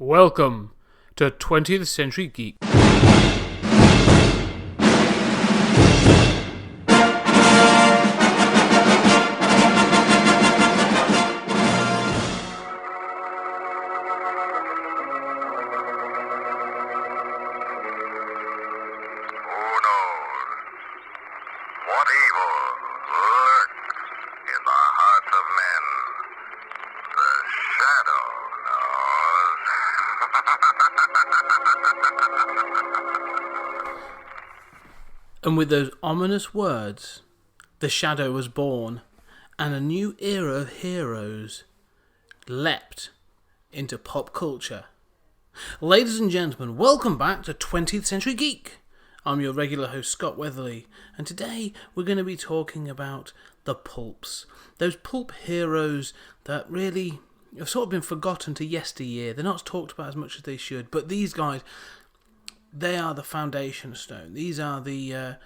Welcome to 20th Century Geek. And with those ominous words, the shadow was born, and a new era of heroes leapt into pop culture. Ladies and gentlemen, welcome back to 20th Century Geek. I'm your regular host, Scott Weatherly, and today we're going to be talking about the Pulps. Those pulp heroes that really have sort of been forgotten to yesteryear. They're not talked about as much as they should, but these guys, they are the foundation stone. These are the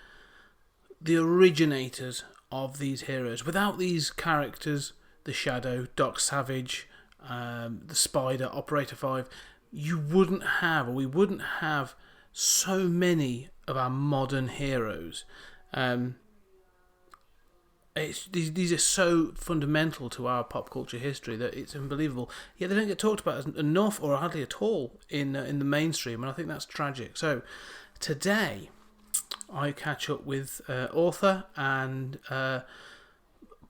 originators of these heroes. Without these characters, the Shadow, Doc Savage, the Spider, Operator 5, we wouldn't have so many of our modern heroes. These are so fundamental to our pop culture history that it's unbelievable. Yet they don't get talked about enough or hardly at all in the mainstream, and I think that's tragic. So today I catch up with author and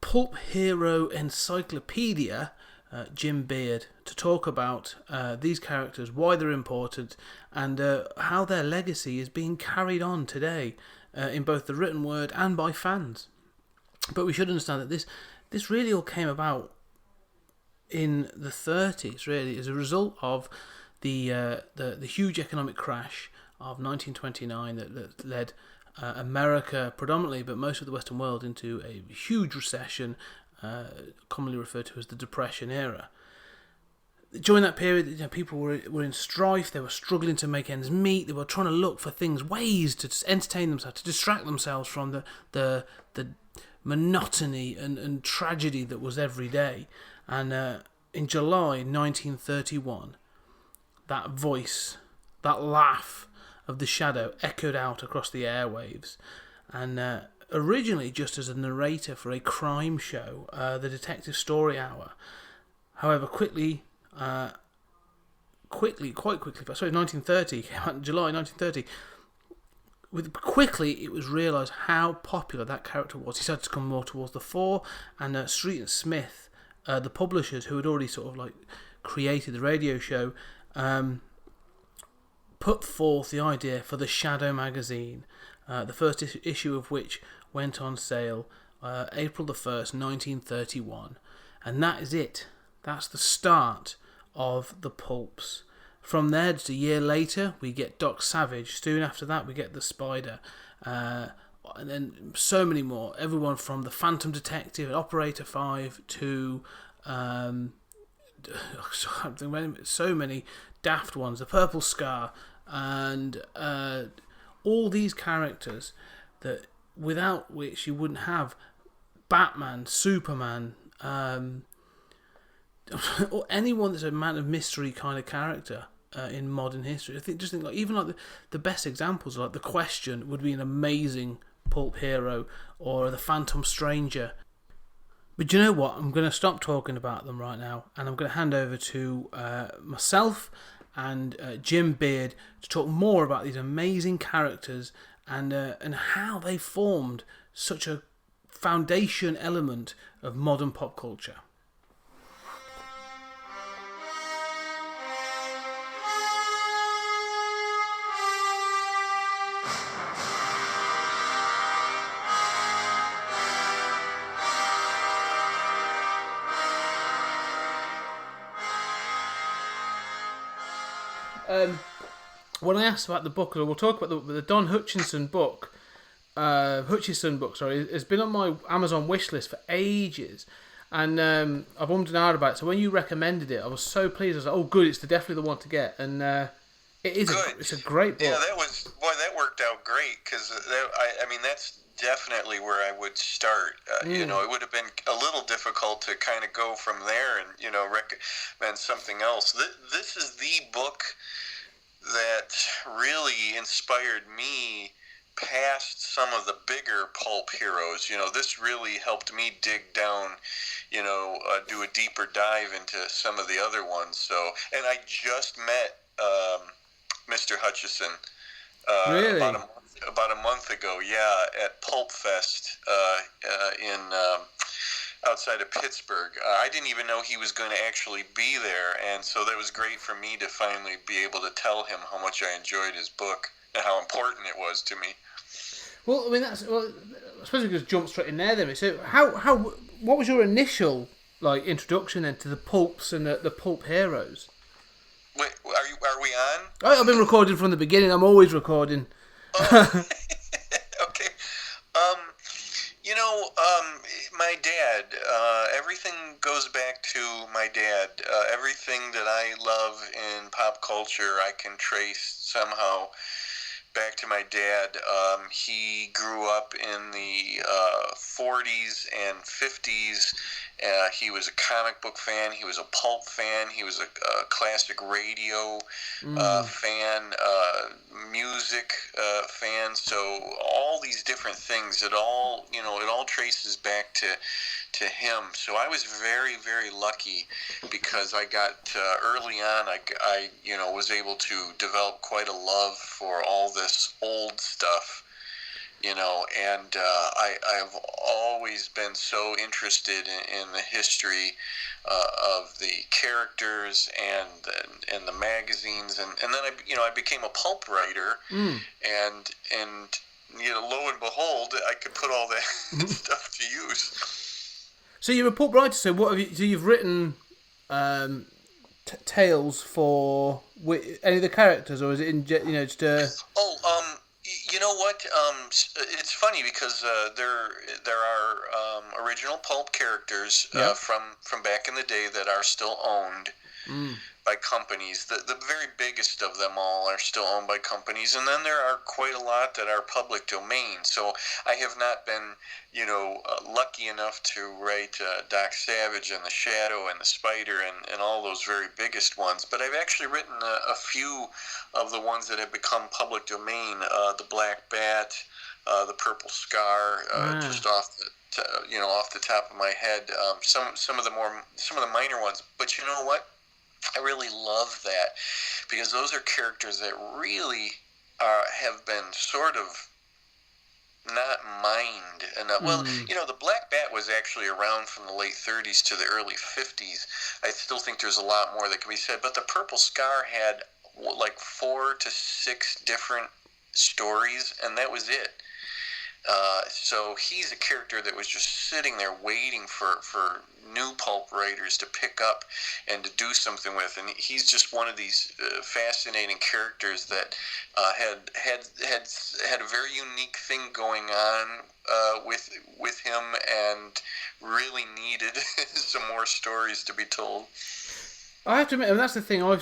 pulp hero encyclopedia Jim Beard to talk about these characters, why they're important, and how their legacy is being carried on today in both the written word and by fans. But we should understand that this really all came about in the 30s, really, as a result of the huge economic crash of 1929 that led America predominantly, but most of the Western world, into a huge recession, commonly referred to as the Depression era. During that period, people were in strife. They were struggling to make ends meet. They were trying to look for ways to entertain themselves, to distract themselves from the monotony and tragedy that was every day. And in July 1931, that voice, that laugh of the Shadow echoed out across the airwaves. And originally just as a narrator for a crime show, the Detective Story Hour. However, quite quickly, 1930, July 1930, quickly it was realised how popular that character was. He started to come more towards the fore, and Street and Smith, the publishers who had already sort of like created the radio show, put forth the idea for the Shadow magazine, the first issue of which went on sale April the 1st, 1931. And that is it. That's the start of the Pulps. From there, just a year later, we get Doc Savage. Soon after that, we get the Spider. And then so many more. Everyone from the Phantom Detective and Operator 5 to so many daft ones. The Purple Scar. And all these characters that without which you wouldn't have Batman, Superman, or anyone that's a man of mystery kind of character in modern history. I think like even the best examples, like The Question, would be an amazing pulp hero, or the Phantom Stranger. But you know what? I'm going to stop talking about them right now, and I'm going to hand over to myself and Jim Beard to talk more about these amazing characters and how they formed such a foundation element of modern pop culture. When I asked about the book, we'll talk about the Don Hutchison book. Has been on my Amazon wish list for ages, and I've ummed and ahed about it. So when you recommended it, I was so pleased. I was like, "Oh, good! It's definitely the one to get." And it is. It's a great book. Yeah, that worked out great because I mean that's definitely where I would start. It would have been a little difficult to kind of go from there and, recommend something else. This is the book that really inspired me past some of the bigger pulp heroes. This really helped me dig down, do a deeper dive into some of the other ones. So, and I just met Mr. Hutchison Really? about a month ago. Yeah, at Pulp Fest in outside of Pittsburgh. I didn't even know he was going to actually be there, and so that was great for me to finally be able to tell him how much I enjoyed his book and how important it was to me. Well, I mean, I suppose we could just jump straight in there then. So, what was your initial introduction then to the pulps and the pulp heroes? Wait, are we on? I've been recording from the beginning. I'm always recording. Oh. Okay. My dad. Everything goes back to my dad. Everything that I love in pop culture, I can trace somehow back to my dad. He grew up in the 40s and 50s. He was a comic book fan. He was a pulp fan. He was a classic radio fan, music fan. So all these different things, it all traces back to him. So I was very, very lucky because I got early on. I was able to develop quite a love for all this old stuff. And I've always been so interested in the history of the characters and the magazines, and then I became a pulp writer, and lo and behold, I could put all that stuff to use. So you're a pulp writer. So what have you? So you've written tales for any of the characters, or is it just You know what? It's funny because there are original pulp characters from back in the day that are still owned by companies. The very biggest of them all are still owned by companies, and then there are quite a lot that are public domain. So I have not been, lucky enough to write Doc Savage and the Shadow and the Spider and all those very biggest ones. But I've actually written a few of the ones that have become public domain. The Black Bat, the Purple Scar, just off the top of my head. Some of the minor ones. But you know what? I really love that because those are characters that really have been sort of not mined enough. Well, the Black Bat was actually around from the late 30s to the early 50s. I still think there's a lot more that can be said, but the Purple Scar had like 4 to 6 different stories, and that was it. So he's a character that was just sitting there waiting for new pulp writers to pick up and to do something with, and he's just one of these fascinating characters that had a very unique thing going on with him, and really needed some more stories to be told. I have to admit, and that's the thing. On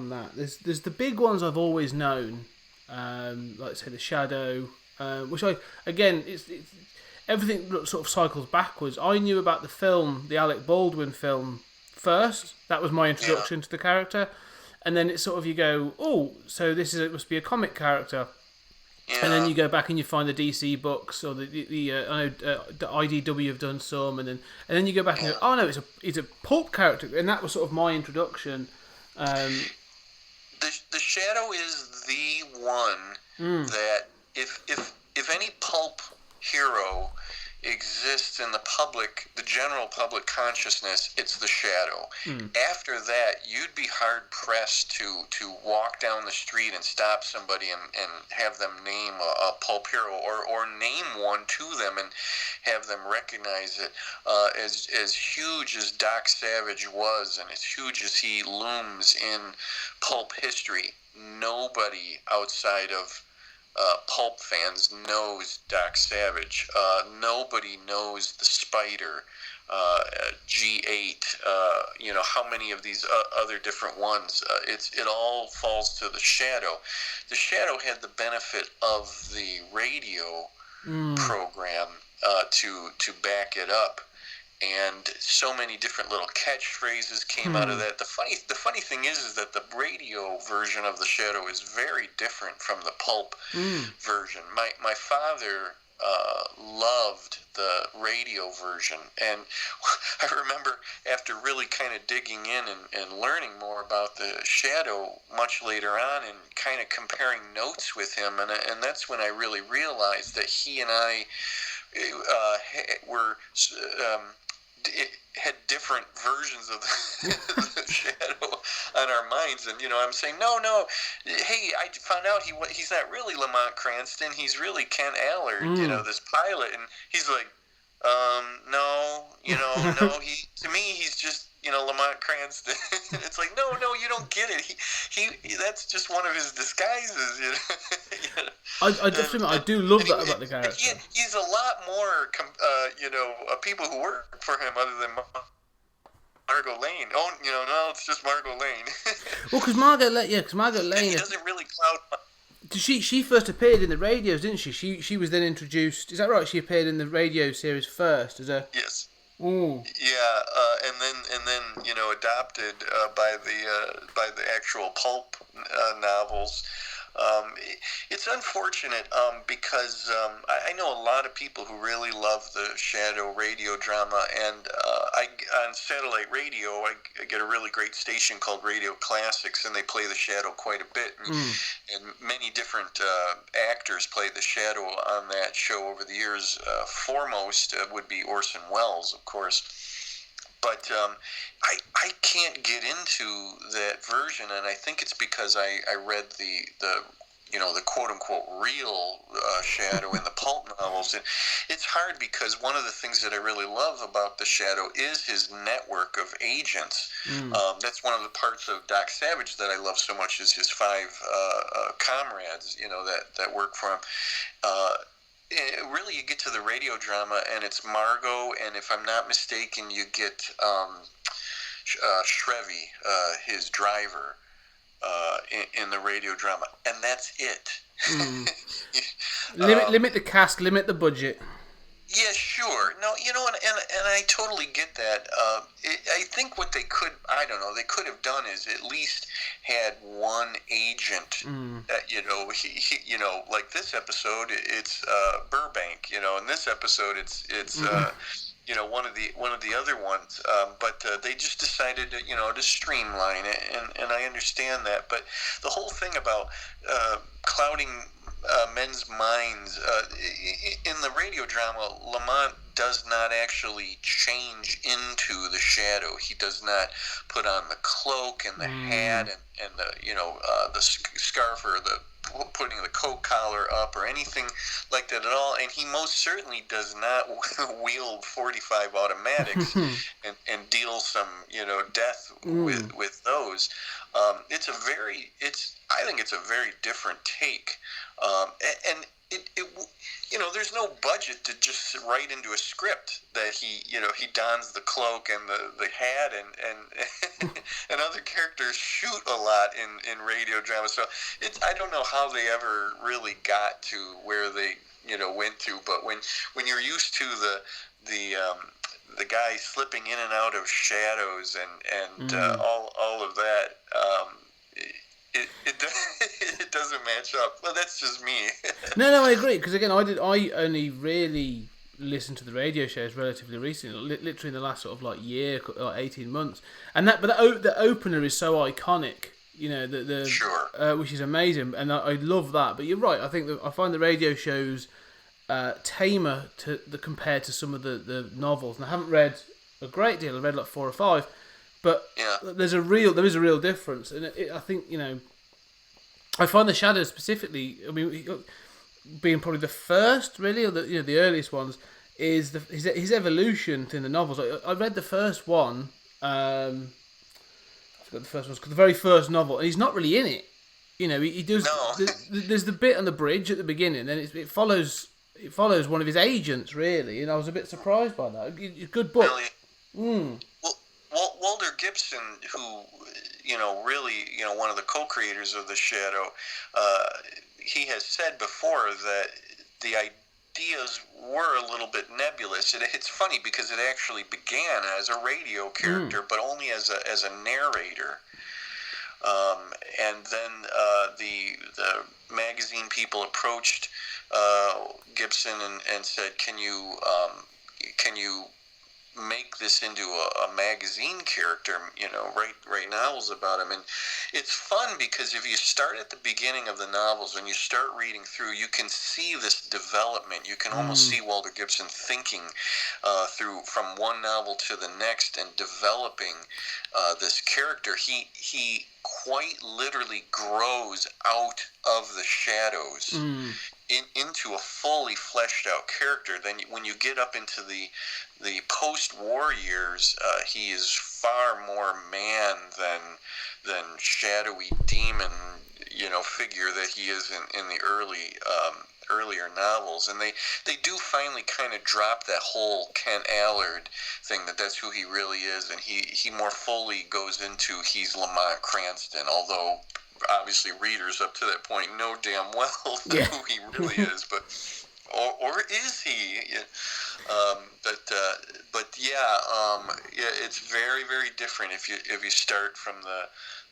that, there's the big ones I've always known, like say the Shadow. Which it's everything sort of cycles backwards. I knew about the Alec Baldwin film first. That was my introduction to the character, and then it's sort of you go, oh, so it must be a comic character, and then you go back and you find the DC books or the IDW have done some, and then you go back and go, oh no, it's a pulp character, and that was sort of my introduction. The Shadow is the one that. If any pulp hero exists in the general public consciousness, it's the Shadow. After that, you'd be hard pressed to walk down the street and stop somebody and have them name a pulp hero or name one to them and have them recognize it. As huge as Doc Savage was, and as huge as he looms in pulp history, nobody outside of pulp fans knows Doc Savage. Nobody knows the Spider, G8. How many of these other different ones? It all falls to the Shadow. The Shadow had the benefit of the radio program to back it up. And so many different little catchphrases came out of that. The funny thing is that the radio version of the Shadow is very different from the pulp version. My father loved the radio version, and I remember after really kind of digging in and learning more about the Shadow much later on, and kind of comparing notes with him, and that's when I really realized that he and I were had different versions of the Shadow on our minds. And I'm saying, no, hey, I found out he's not really Lamont Cranston, he's really Ken Allard, this pilot. And he's like, no, no, to me he's just Lamont Cranston. It's like, no, you don't get it. He that's just one of his disguises. I definitely, I do love that about the character. He's a lot more, people who work for him other than Margot Lane. Oh, no, it's just Margot Lane. Well, because Margot Lane. He doesn't really cloud. She first appeared in the radios, didn't she? She was then introduced. Is that right? She appeared in the radio series first as a. Yes. Ooh. Yeah, and then adopted by the actual pulp novels. It's unfortunate because I know a lot of people who really love the Shadow radio drama, and on satellite radio I get a really great station called Radio Classics, and they play the Shadow quite a bit, and many different actors play the Shadow on that show over the years. Foremost would be Orson Welles, of course. But I can't get into that version, and I think it's because I read the quote unquote real Shadow in the pulp novels. And it's hard because one of the things that I really love about the Shadow is his network of agents. That's one of the parts of Doc Savage that I love so much, is his 5 comrades, that work for him. Really, you get to the radio drama, and it's Margot, and if I'm not mistaken, you get Shrevey, his driver, in the radio drama, and that's it. Limit the cast, limit the budget. Yeah, sure. No, and I totally get that. I think what they could have done is at least had one agent. That, he like this episode, it's Burbank. In this episode, it's one of the other ones. But they just decided to streamline it, and I understand that. But the whole thing about clouding men's minds in the radio drama, Lamont does not actually change into the Shadow. He does not put on the cloak and the hat and the scarf, or the putting the coat collar up, or anything like that at all. And he most certainly does not wield 45 automatics and deal some death with those. I think it's a very different take, and there's no budget to just write into a script that he dons the cloak and the hat, and and other characters shoot a lot in radio drama. So I don't know how they ever really got to where they went to, but when you're used to the guy slipping in and out of shadows and all of that, it doesn't match up. Well, that's just me. No, I agree, because again, I only really listened to the radio shows relatively recently, literally in the last sort of year or 18 months, and the opener is so iconic, sure. Which is amazing, and I love that. But you're right, I think I find the radio shows tamer compared to some of the novels, and I haven't read a great deal. I've read 4 or 5. But there is a real difference, and I think I find the Shadow specifically. I mean, being probably the first, really, or the earliest ones, is his evolution in the novels. I read the first one. I forgot the first one, the very first novel, and he's not really in it. He does. No. There's the bit on the bridge at the beginning, then it follows one of his agents, really, and I was a bit surprised by that. Good book. Really? Walter Gibson, who, really, one of the co-creators of the Shadow, he has said before that the ideas were a little bit nebulous. It's funny because it actually began as a radio character, but only as a narrator. And then the magazine people approached Gibson and said, "Can you make this into a magazine character? Write novels about him." And it's fun because if you start at the beginning of the novels, when you start reading through, you can see this development. You can almost see Walter Gibson thinking through from one novel to the next and developing this character. He quite literally grows out of the shadows into a fully fleshed out character. Then when you get up into the post-war years, he is far more man than shadowy demon, figure that he is in the earlier novels. And they do finally kind of drop that whole Ken Allard thing, that's who he really is, and he more fully goes into he's Lamont Cranston, although obviously readers up to that point know damn well who he really is, but or is he? It's very, very different if you start from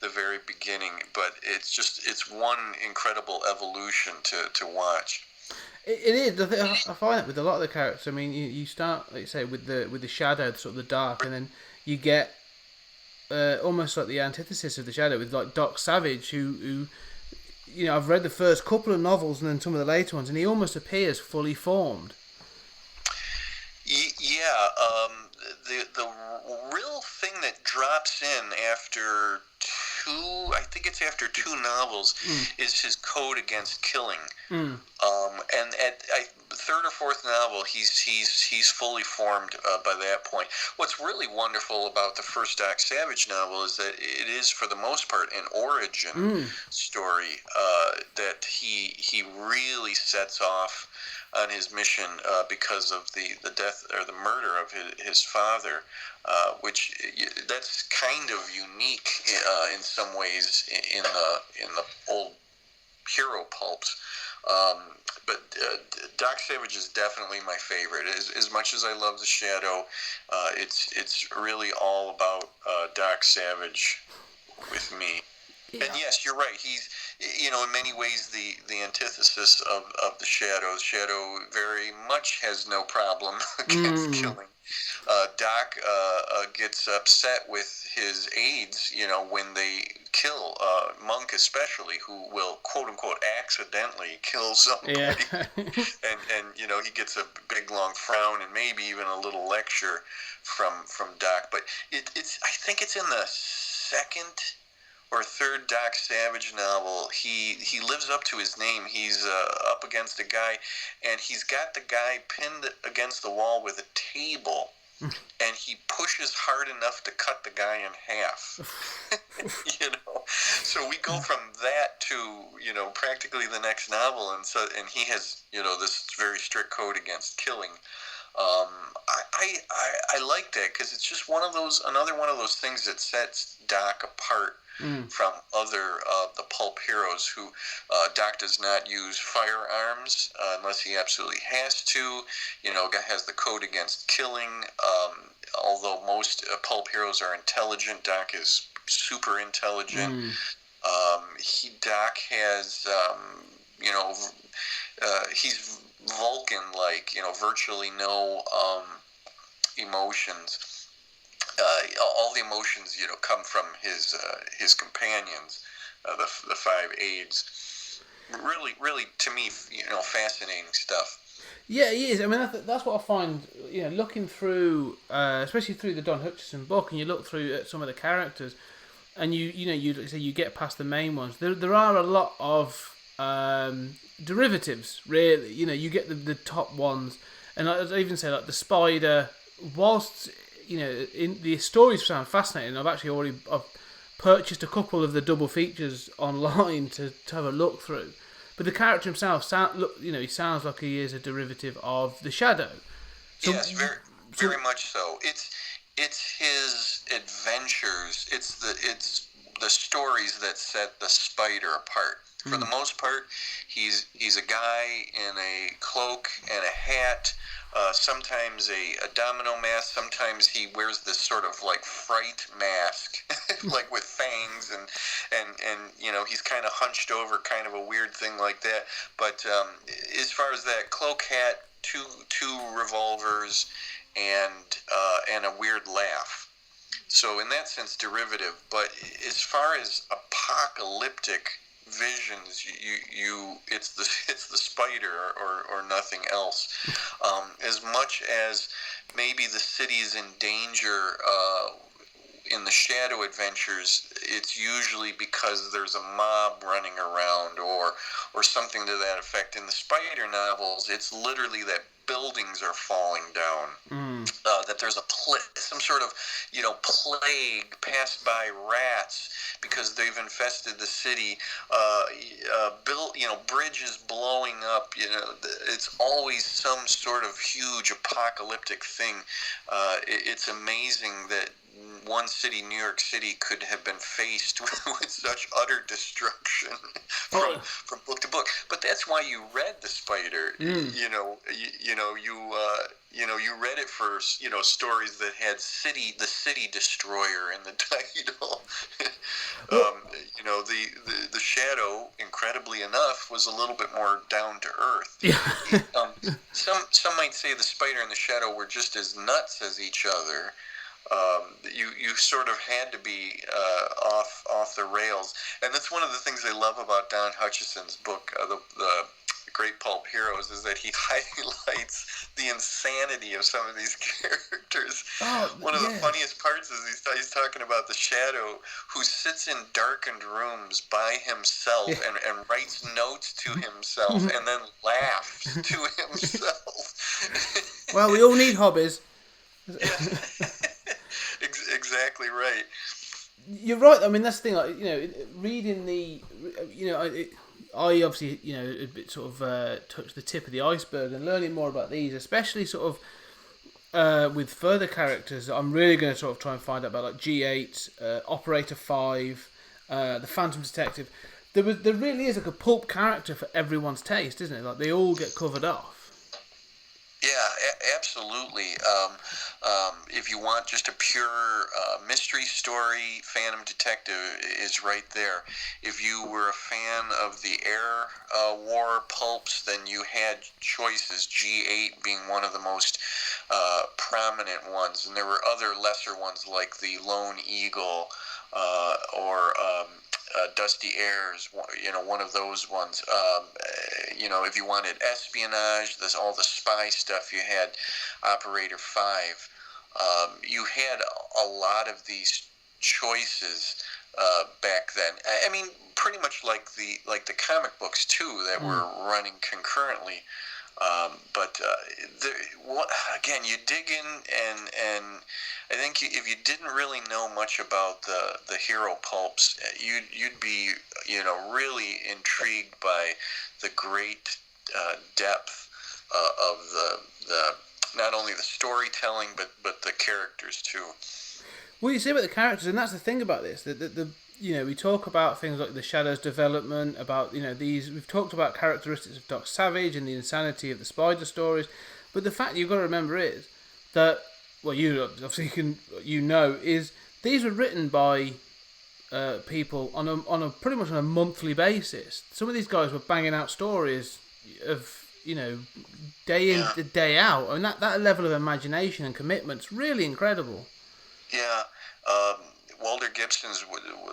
the very beginning. But it's one incredible evolution to watch. It is. I find it with a lot of the characters. I mean, you start, like you say, with the shadow, sort of the dark, and then you get almost like the antithesis of the shadow with like Doc Savage, who I've read the first couple of novels and then some of the later ones, and he almost appears fully formed. The real thing that drops in after after two novels is his code against killing. And at the third or fourth novel, he's fully formed by that point. What's really wonderful about the first Doc Savage novel is that it is, for the most part, an origin story that he really sets off on his mission because of the death or the murder of his father, which that's kind of unique in some ways in the old hero pulps. But Doc Savage is definitely my favorite. As much as I love The Shadow, it's really all about Doc Savage with me. Yeah. And yes, you're right. He's, in many ways the antithesis of the Shadow. The Shadow very much has no problem against killing. Doc gets upset with his aides, when they kill Monk especially, who will quote unquote accidentally kill somebody. Yeah. and he gets a big long frown and maybe even a little lecture from Doc. But I think it's in the second or third Doc Savage novel, he lives up to his name. He's up against a guy, and he's got the guy pinned against the wall with a table, and he pushes hard enough to cut the guy in half. So we go from that to practically the next novel, and he has this very strict code against killing. I like that because it's just another one of those things that sets Doc apart from other the pulp heroes who Doc does not use firearms unless he absolutely has to. Has the code against killing. Although most pulp heroes are intelligent, Doc is super intelligent. Doc has he's Vulcan-like, virtually no emotions. All the emotions, come from his companions, the five aides. Really, really, to me, fascinating stuff. Yeah, he is. I mean, that's what I find. Looking through, especially through the Don Hutchison book, and you look through at some of the characters, and you get past the main ones. There are a lot of derivatives, really. You get the top ones, and I'd even say like the Spider. Whilst in the stories sound fascinating, I've purchased a couple of the double features online to have a look through. But the character himself, he sounds like he is a derivative of the Shadow. So, yes, very much so. It's his adventures. It's the stories that set the Spider apart. For the most part, he's a guy in a cloak and a hat, sometimes a domino mask. Sometimes he wears this sort of like fright mask, like with fangs, and he's kind of hunched over, kind of a weird thing like that. But as far as that cloak, hat, two revolvers, and a weird laugh. So in that sense, derivative. But as far as apocalyptic visions, it's the spider or nothing else. As much as maybe the city's in danger in the Shadow Adventures, it's usually because there's a mob running around or something to that effect. In the Spider novels, it's literally that buildings are falling down, that there's some sort of plague passed by rats because they've infested the city, bridges blowing up. It's always some sort of huge apocalyptic thing. It's amazing that one city, New York City, could have been faced with such utter destruction from book to book. But that's why you read The Spider. You read it for stories that had the city destroyer in the title. The Shadow, incredibly enough, was a little bit more down to earth. Yeah. Some might say the Spider and the Shadow were just as nuts as each other. You sort of had to be off the rails, and that's one of the things I love about Don Hutchison's book, the Great Pulp Heroes, is that he highlights the insanity of some of these characters. One of the funniest parts is he's talking about the Shadow, who sits in darkened rooms by himself and writes notes to himself and then laughs to himself. Well, we all need hobbies. Exactly right. You're right. I mean, that's the thing. Reading the, I obviously a bit sort of touched the tip of the iceberg, and learning more about these, especially sort of with further characters. I'm really going to sort of try and find out about like G8, Operator 5, the Phantom Detective. There really is like a pulp character for everyone's taste, isn't it? Like they all get covered off. Yeah, absolutely. If you want just a pure mystery story, Phantom Detective is right there. If you were a fan of the Air War pulps, then you had choices, G8 being one of the most prominent ones. And there were other lesser ones like the Lone Eagle or Dusty Airs, one of those ones. If you wanted espionage, all the spy stuff, you had Operator 5. You had a lot of these choices back then. I mean, pretty much like the comic books too that were running concurrently. Again, you dig in, and I think if you didn't really know much about the hero pulps, you'd be really intrigued by the great depth of the not only the storytelling but the characters too. Well, you see about the characters, and that's the thing about this. We talk about things like the Shadow's development, about we've talked about characteristics of Doc Savage and the insanity of the Spider stories, but the fact you've got to remember is that you obviously is these were written by people on a pretty much on a monthly basis. Some of these guys were banging out stories of day in day out, and that level of imagination and commitment's really incredible. Yeah. Walter Gibson's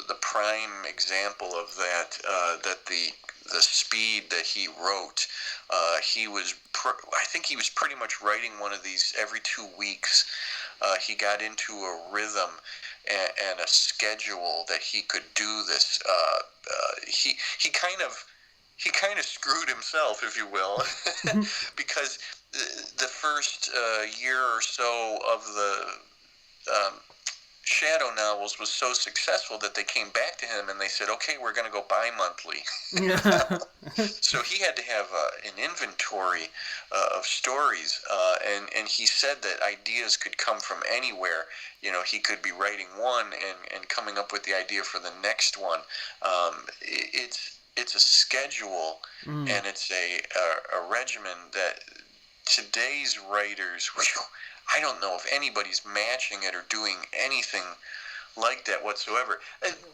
the prime example of that. That the speed that he wrote, I think he was pretty much writing one of these every 2 weeks. He got into a rhythm and a schedule that he could do this. He kind of screwed himself, if you will, because the first year or so of shadow novels was so successful that they came back to him and they said, okay, we're going to go bi-monthly. So he had to have an inventory of stories, and he said that ideas could come from anywhere. He could be writing one and coming up with the idea for the next one. It's a schedule, and it's a regimen that today's writers, I don't know if anybody's matching it or doing anything like that whatsoever.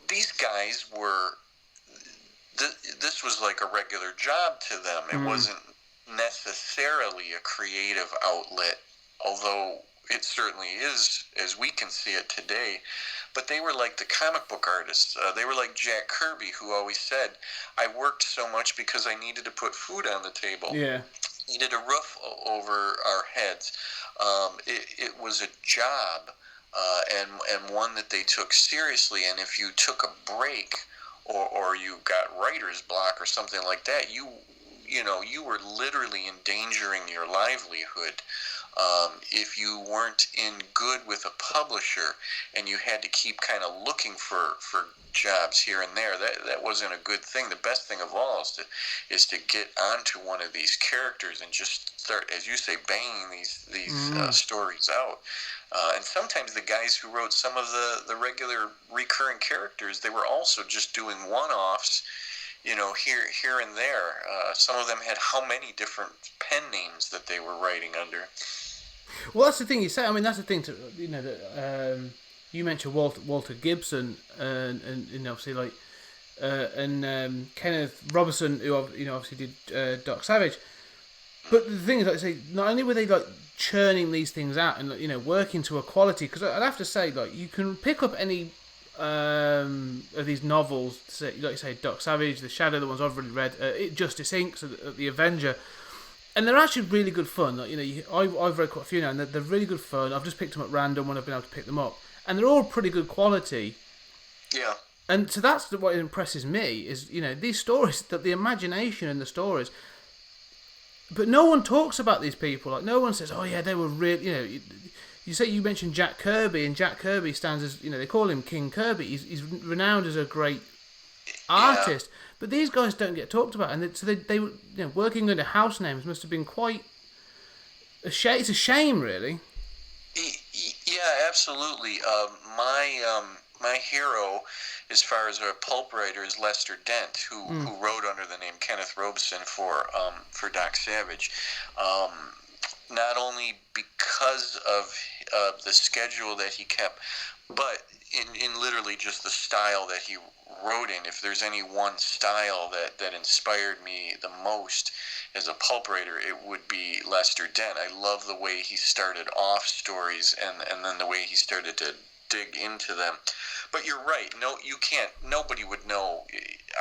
These guys were, this was like a regular job to them. It wasn't necessarily a creative outlet, although it certainly is, as we can see it today. But they were like the comic book artists. They were like Jack Kirby, who always said, I worked so much because I needed to put food on the table. Yeah. Needed a roof over our heads. It was a job, and one that they took seriously. And if you took a break, or you got writer's block or something like that, you were literally endangering your livelihood. If you weren't in good with a publisher and you had to keep kind of looking for jobs here and there, that wasn't a good thing. The best thing of all is to get onto one of these characters and just start, as you say, banging these stories out. And sometimes the guys who wrote some of the regular recurring characters, they were also just doing one-offs, here and there. Some of them had how many different pen names that they were writing under. Well, that's the thing you say. I mean, that's the thing that you mentioned Walter Gibson and obviously like and Kenneth Robertson, who obviously did Doc Savage. But the thing is, like I say, not only were they like churning these things out and working to a quality, because I'd have to say, like, you can pick up any of these novels, like you say, Doc Savage, The Shadow, the ones I've really read, Justice Inc., so the Avenger, and they're actually really good fun. Like, I've read quite a few now, and they're really good fun. I've just picked them at random when I've been able to pick them up, and they're all pretty good quality. Yeah. And so that's what impresses me is these stories, that the imagination in the stories. But no one talks about these people. Like, no one says, "Oh yeah, they were really." You mentioned Jack Kirby, and Jack Kirby stands as they call him King Kirby. He's renowned as a great artist. Yeah. But these guys don't get talked about, and so they were working under house names must have been quite a shame. It's a shame, really. Yeah, absolutely. My hero, as far as a pulp writer, is Lester Dent, who wrote under the name Kenneth Robeson for Doc Savage. Not only because of the schedule that he kept, but in literally just the style that he wrote in. If there's any one style that inspired me the most as a pulp writer, it would be Lester Dent. I love the way he started off stories and then the way he started to dig into them. But you're right. No, you can't. Nobody would know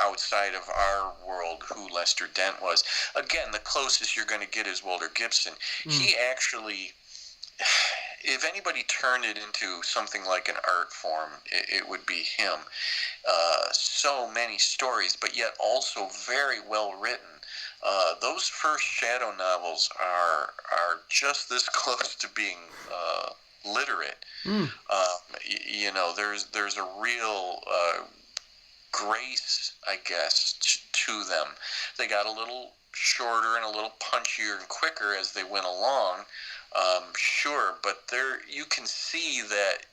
outside of our world who Lester Dent was. Again, the closest you're going to get is Walter Gibson. He actually, if anybody turned it into something like an art form, it would be him. So many stories, but yet also very well written. Those first Shadow novels are just this close to being literate. There's a real grace, I guess, to them. They got a little shorter and a little punchier and quicker as they went along, sure, but you can see that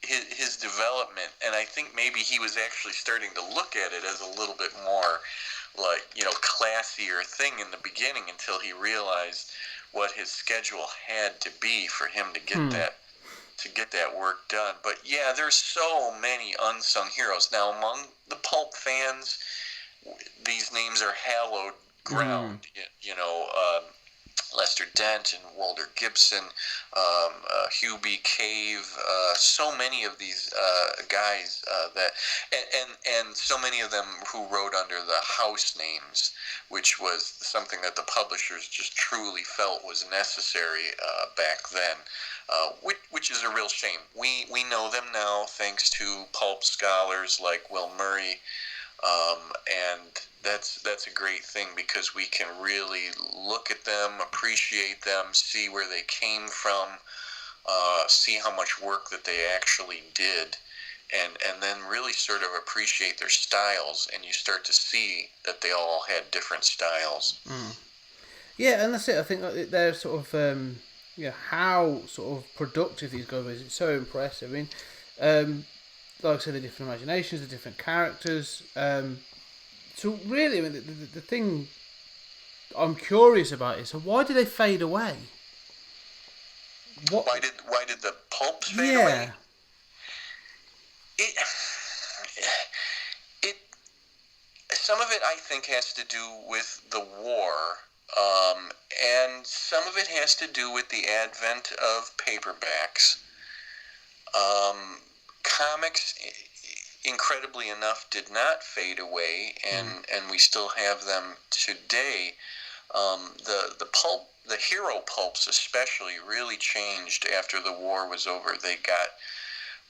his development, and I think maybe he was actually starting to look at it as a little bit more like, classier thing in the beginning, until he realized what his schedule had to be for him to get that work done. But yeah, there's so many unsung heroes. Now, among the pulp fans, these names are hallowed ground. Lester Dent and Walter Gibson, Hugh B. Cave, so many of these guys and so many of them who wrote under the house names, which was something that the publishers just truly felt was necessary back then, which is a real shame. We know them now thanks to pulp scholars like Will Murray, and that's a great thing, because we can really look at them, appreciate them, see where they came from, see how much work that they actually did, and then really sort of appreciate their styles, and you start to see that they all had different styles. Yeah, and that's it. I think like, they're sort of how sort of productive these guys are. It's so impressive. I mean, like I said, the different imaginations, the different characters. So really, I mean, the thing I'm curious about is, so why do they fade away? What? Why did the pulps fade yeah. away? It it some of it I think has to do with the war, and some of it has to do with the advent of paperbacks. Comics, incredibly enough, did not fade away, and we still have them today. The hero pulps especially really changed after the war was over. They got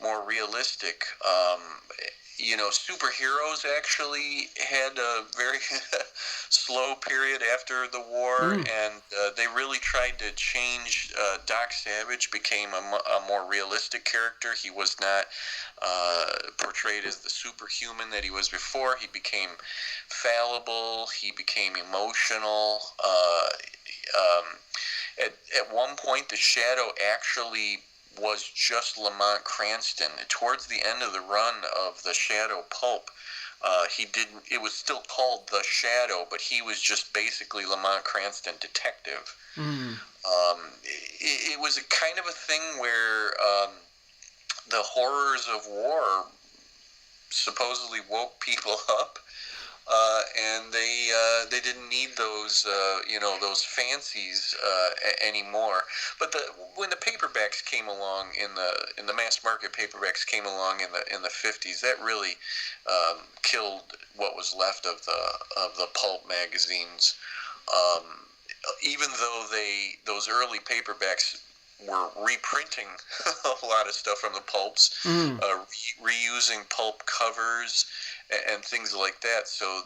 more realistic. Superheroes actually had a very slow period after the war, and they really tried to change. Doc Savage became a more realistic character. He was not portrayed as the superhuman that he was before. He became fallible. He became emotional. At one point, the Shadow actually was just Lamont Cranston. Towards the end of the run of the Shadow pulp, he didn't. It was still called the Shadow, but he was just basically Lamont Cranston detective. It was a kind of a thing where the horrors of war supposedly woke people up. And they didn't need those those fancies anymore. But when the paperbacks came along in the mass market paperbacks came along in the 50s, that really killed what was left of the pulp magazines. Even though those early paperbacks were reprinting a lot of stuff from the pulps, reusing pulp covers and things like that. So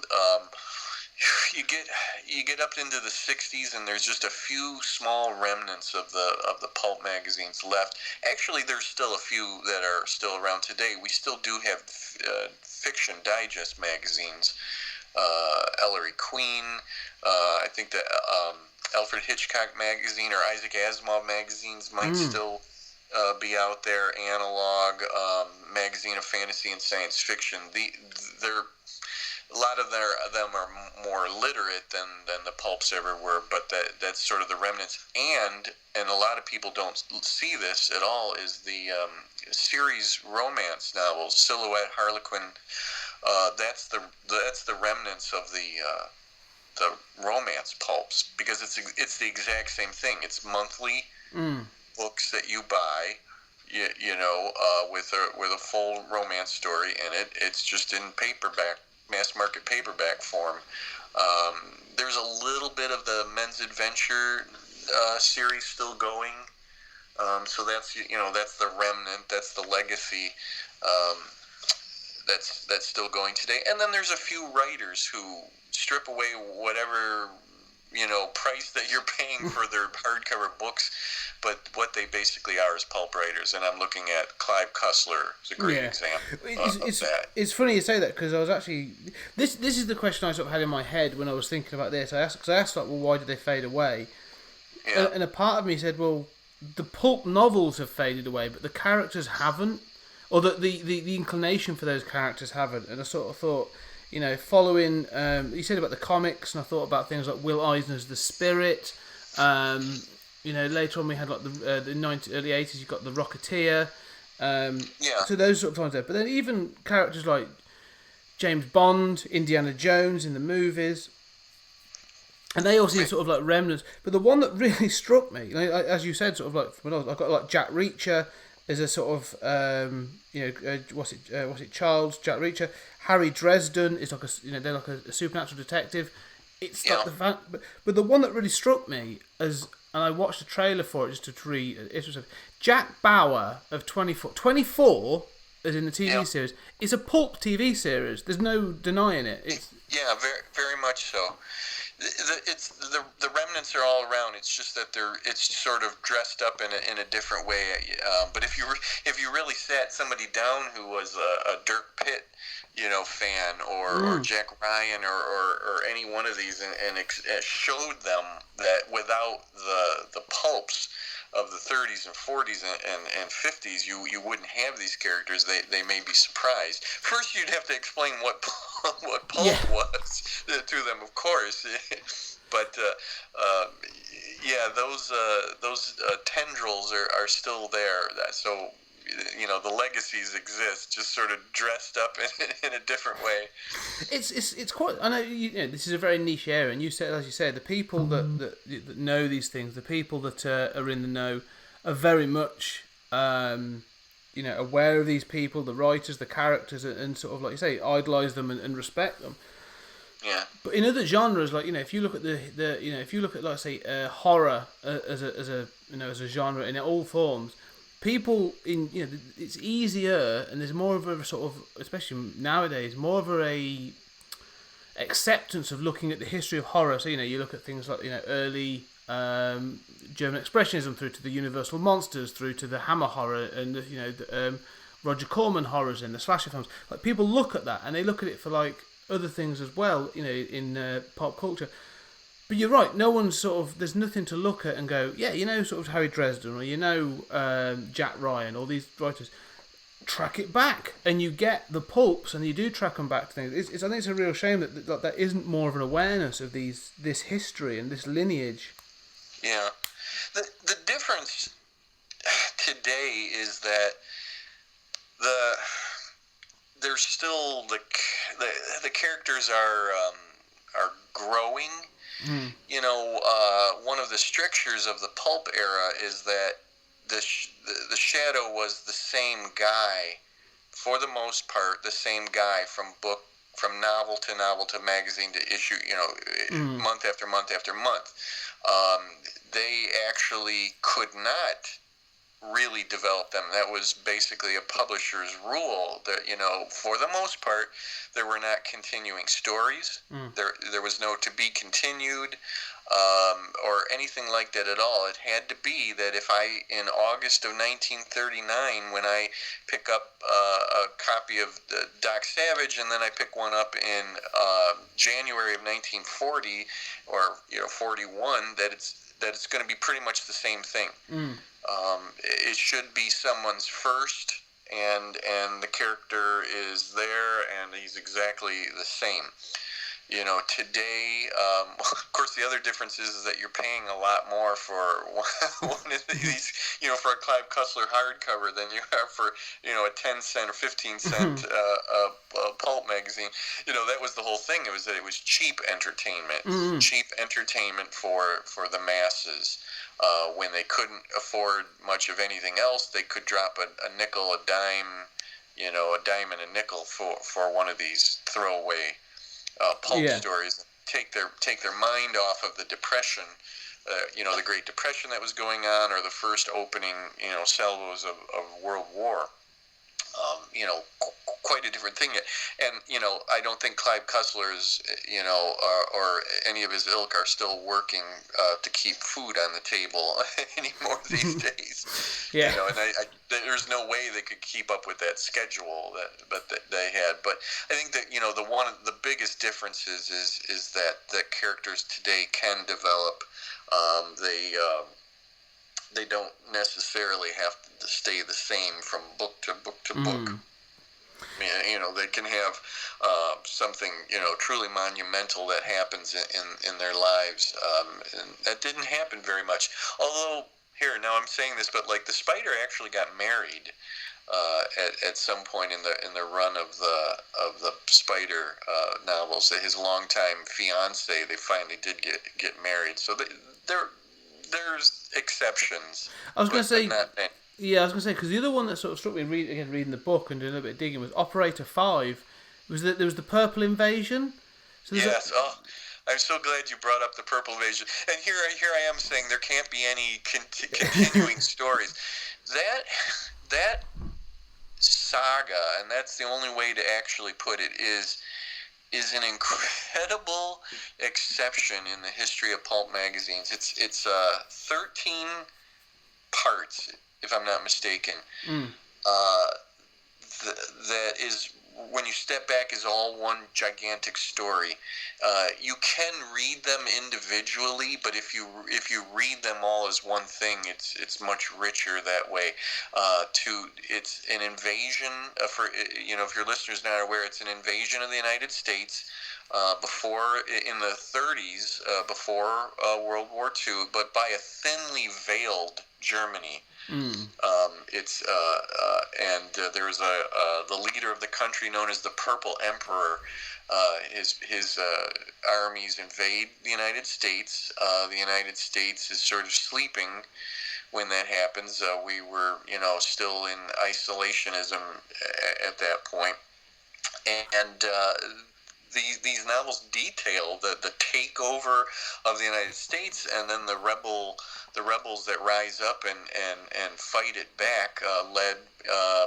you get up into the 60s, and there's just a few small remnants of the pulp magazines left. Actually, there's still a few that are still around today. We still do have Fiction Digest magazines. Ellery Queen, I think that Alfred Hitchcock magazine or Isaac Asimov magazines might still be out there. Analog, Magazine of Fantasy and Science Fiction. A lot of them are more literate than the pulps ever were, but that's sort of the remnants. And a lot of people don't see this at all, is the series romance novels, Silhouette, Harlequin. That's the remnants of the romance pulps, because it's the exact same thing. It's monthly books that you buy, with a full romance story in it. It's just in paperback, mass market paperback form. There's a little bit of the Men's Adventure series still going. So that's the remnant, that's the legacy. That's still going today. And then there's a few writers who strip away whatever price that you're paying for their hardcover books, but what they basically are is pulp writers. And I'm looking at Clive Cussler as a great example of that. It's funny you say that, because I was actually this is the question I sort of had in my head when I was thinking about this. I asked like, well, why did they fade away? Yeah. And a part of me said, well, the pulp novels have faded away, but the characters haven't, or that the inclination for those characters haven't. And I sort of thought, following you said about the comics, and I thought about things like Will Eisner's The Spirit. Later on we had like the early 80s, you've got The Rocketeer. So those sort of times there. But then even characters like James Bond, Indiana Jones in the movies, and they all seem sort of like remnants. But the one that really struck me, as you said, sort of like when I got like Jack Reacher as a sort of what's it Charles Jack Reacher. Harry Dresden is like they're like a supernatural detective. It's like the fact, but the one that really struck me and I watched a trailer for it just to read. Jack Bauer of 24, as in the TV series, is a pulp TV series. There's no denying it. Very, very much so. the remnants are all around. It's just that it's sort of dressed up in a different way. But if you really sat somebody down who was a Dirk Pitt, fan, or Jack Ryan, or any one of these, and showed them that without the pulps of the 30s and 40s and 50s, you wouldn't have these characters. They may be surprised. First, you'd have to explain what pulp was to them, of course. But those tendrils are still there. So the legacies exist, just sort of dressed up in a different way. It's quite. I know this is a very niche area, and as you say, the people that know these things, the people that are in the know, are very much aware of these people, the writers, the characters, and sort of, like you say, idolize them and respect them. Yeah. But in other genres, like if you look at if you look at, like, say, horror as a genre in all forms, people it's easier, and there's more of a sort of, especially nowadays, more of a acceptance of looking at the history of horror. So you look at things like early German expressionism, through to the Universal monsters, through to the Hammer horror, and the Roger Corman horrors and the slasher films. Like, people look at that, and they look at it for like other things as well, in pop culture. But you're right, no one's there's nothing to look at and go, yeah, sort of Harry Dresden, or Jack Ryan, all these writers. Track it back, and you get the pulps, and you do track them back to things. I think it's a real shame that there isn't more of an awareness of this history and this lineage. Yeah, the difference today is that there's still the characters are growing. Mm. One of the strictures of the pulp era is that the Shadow was the same guy, for the most part, the same guy from novel to magazine to issue, month after month after month. They actually could not really develop them. That was basically a publisher's rule. That for the most part, there were not continuing stories. There was no to be continued, or anything like that at all. It had to be that if in August of 1939, when I pick up a copy of Doc Savage, and then I pick one up in January of 1940 or 41, that it's going to be pretty much the same thing. It should be someone's first, and the character is there, and he's exactly the same. Today, of course, the other difference is that you're paying a lot more for one of these, for a Clive Cussler hardcover than you are for, a 10-cent or 15-cent pulp magazine. That was the whole thing. It was that it was cheap entertainment, cheap entertainment for the masses. When they couldn't afford much of anything else, they could drop a nickel, a dime, a dime and a nickel for one of these throwaway pulp stories. Take their mind off of the Depression, the Great Depression that was going on, or the first opening, salvos of World War. Quite a different thing. And, I don't think Clive Cussler is, or any of his ilk are still working to keep food on the table anymore these days. Yeah. And there's no way they could keep up with that schedule that they had. But I think that, one of the biggest differences is that characters today can develop. They don't necessarily have to stay the same from book to book to book. I mean, they can have something, truly monumental that happens in their lives, and that didn't happen very much. Although, now I'm saying this, but like the Spider actually got married at some point in the run of the Spider novels. His longtime fiance, they finally did get married. So there's exceptions. I was going to say, not many. Yeah, I was going to say, because the other one that sort of struck me reading the book and doing a little bit of digging was Operator 5. There was the Purple Invasion. So yes. I'm so glad you brought up the Purple Invasion. And here I am saying there can't be any continuing stories. That saga, and that's the only way to actually put it, is is an incredible exception in the history of pulp magazines. It's 13 parts, if I'm not mistaken. Uh, that is, when you step back, is all one gigantic story. You can read them individually, but if you read them all as one thing, it's much richer that way. It's an invasion for, if your listeners not aware, it's an invasion of the United States. Before, in the 30s, before World War II, but by a thinly veiled Germany. There's the leader of the country known as the Purple Emperor. His armies invade the United States. The United States is sort of sleeping when that happens. We were, still in isolationism at that point, and these novels detail the takeover of the United States, and then the rebels that rise up and fight it back, led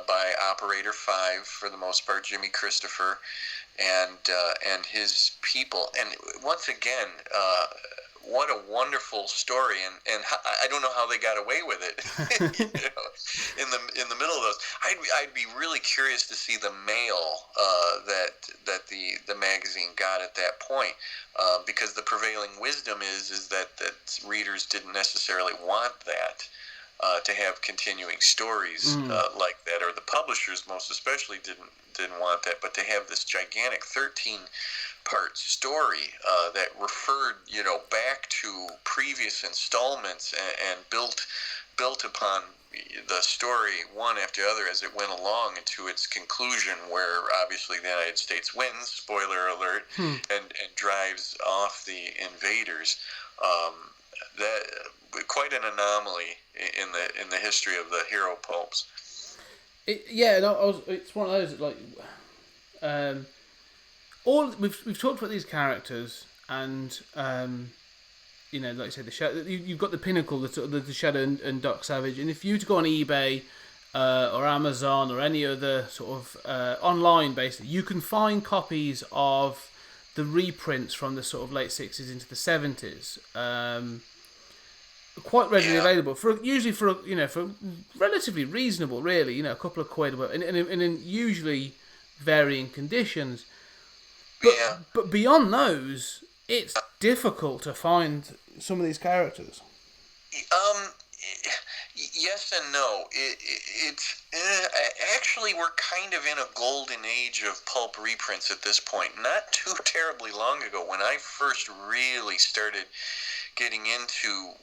by Operator 5, for the most part, Jimmy Christopher, and his people. And once again, what a wonderful story, and I don't know how they got away with it. In the middle of those, I'd be really curious to see the mail that the magazine got at that point, because the prevailing wisdom is that readers didn't necessarily want that. To have continuing stories like that, or the publishers most especially didn't want that, but to have this gigantic 13-part story that referred, back to previous installments and built upon the story one after other as it went along into its conclusion, where obviously the United States wins, spoiler alert, and drives off the invaders. That quite an anomaly in the history of the hero pulps. It's one of those all we've talked about these characters, and like I said, the Shadow. You've got the pinnacle, the Shadow and Doc Savage, and if you were to go on eBay or Amazon or any other sort of online, basically, you can find copies of the reprints from the sort of late 60s into the 70s. Quite readily available usually for relatively reasonable, really, a couple of quid, and in usually varying conditions. But beyond those, it's difficult to find some of these characters. Yes and no. It's actually, we're kind of in a golden age of pulp reprints at this point. Not too terribly long ago, when I first really started getting into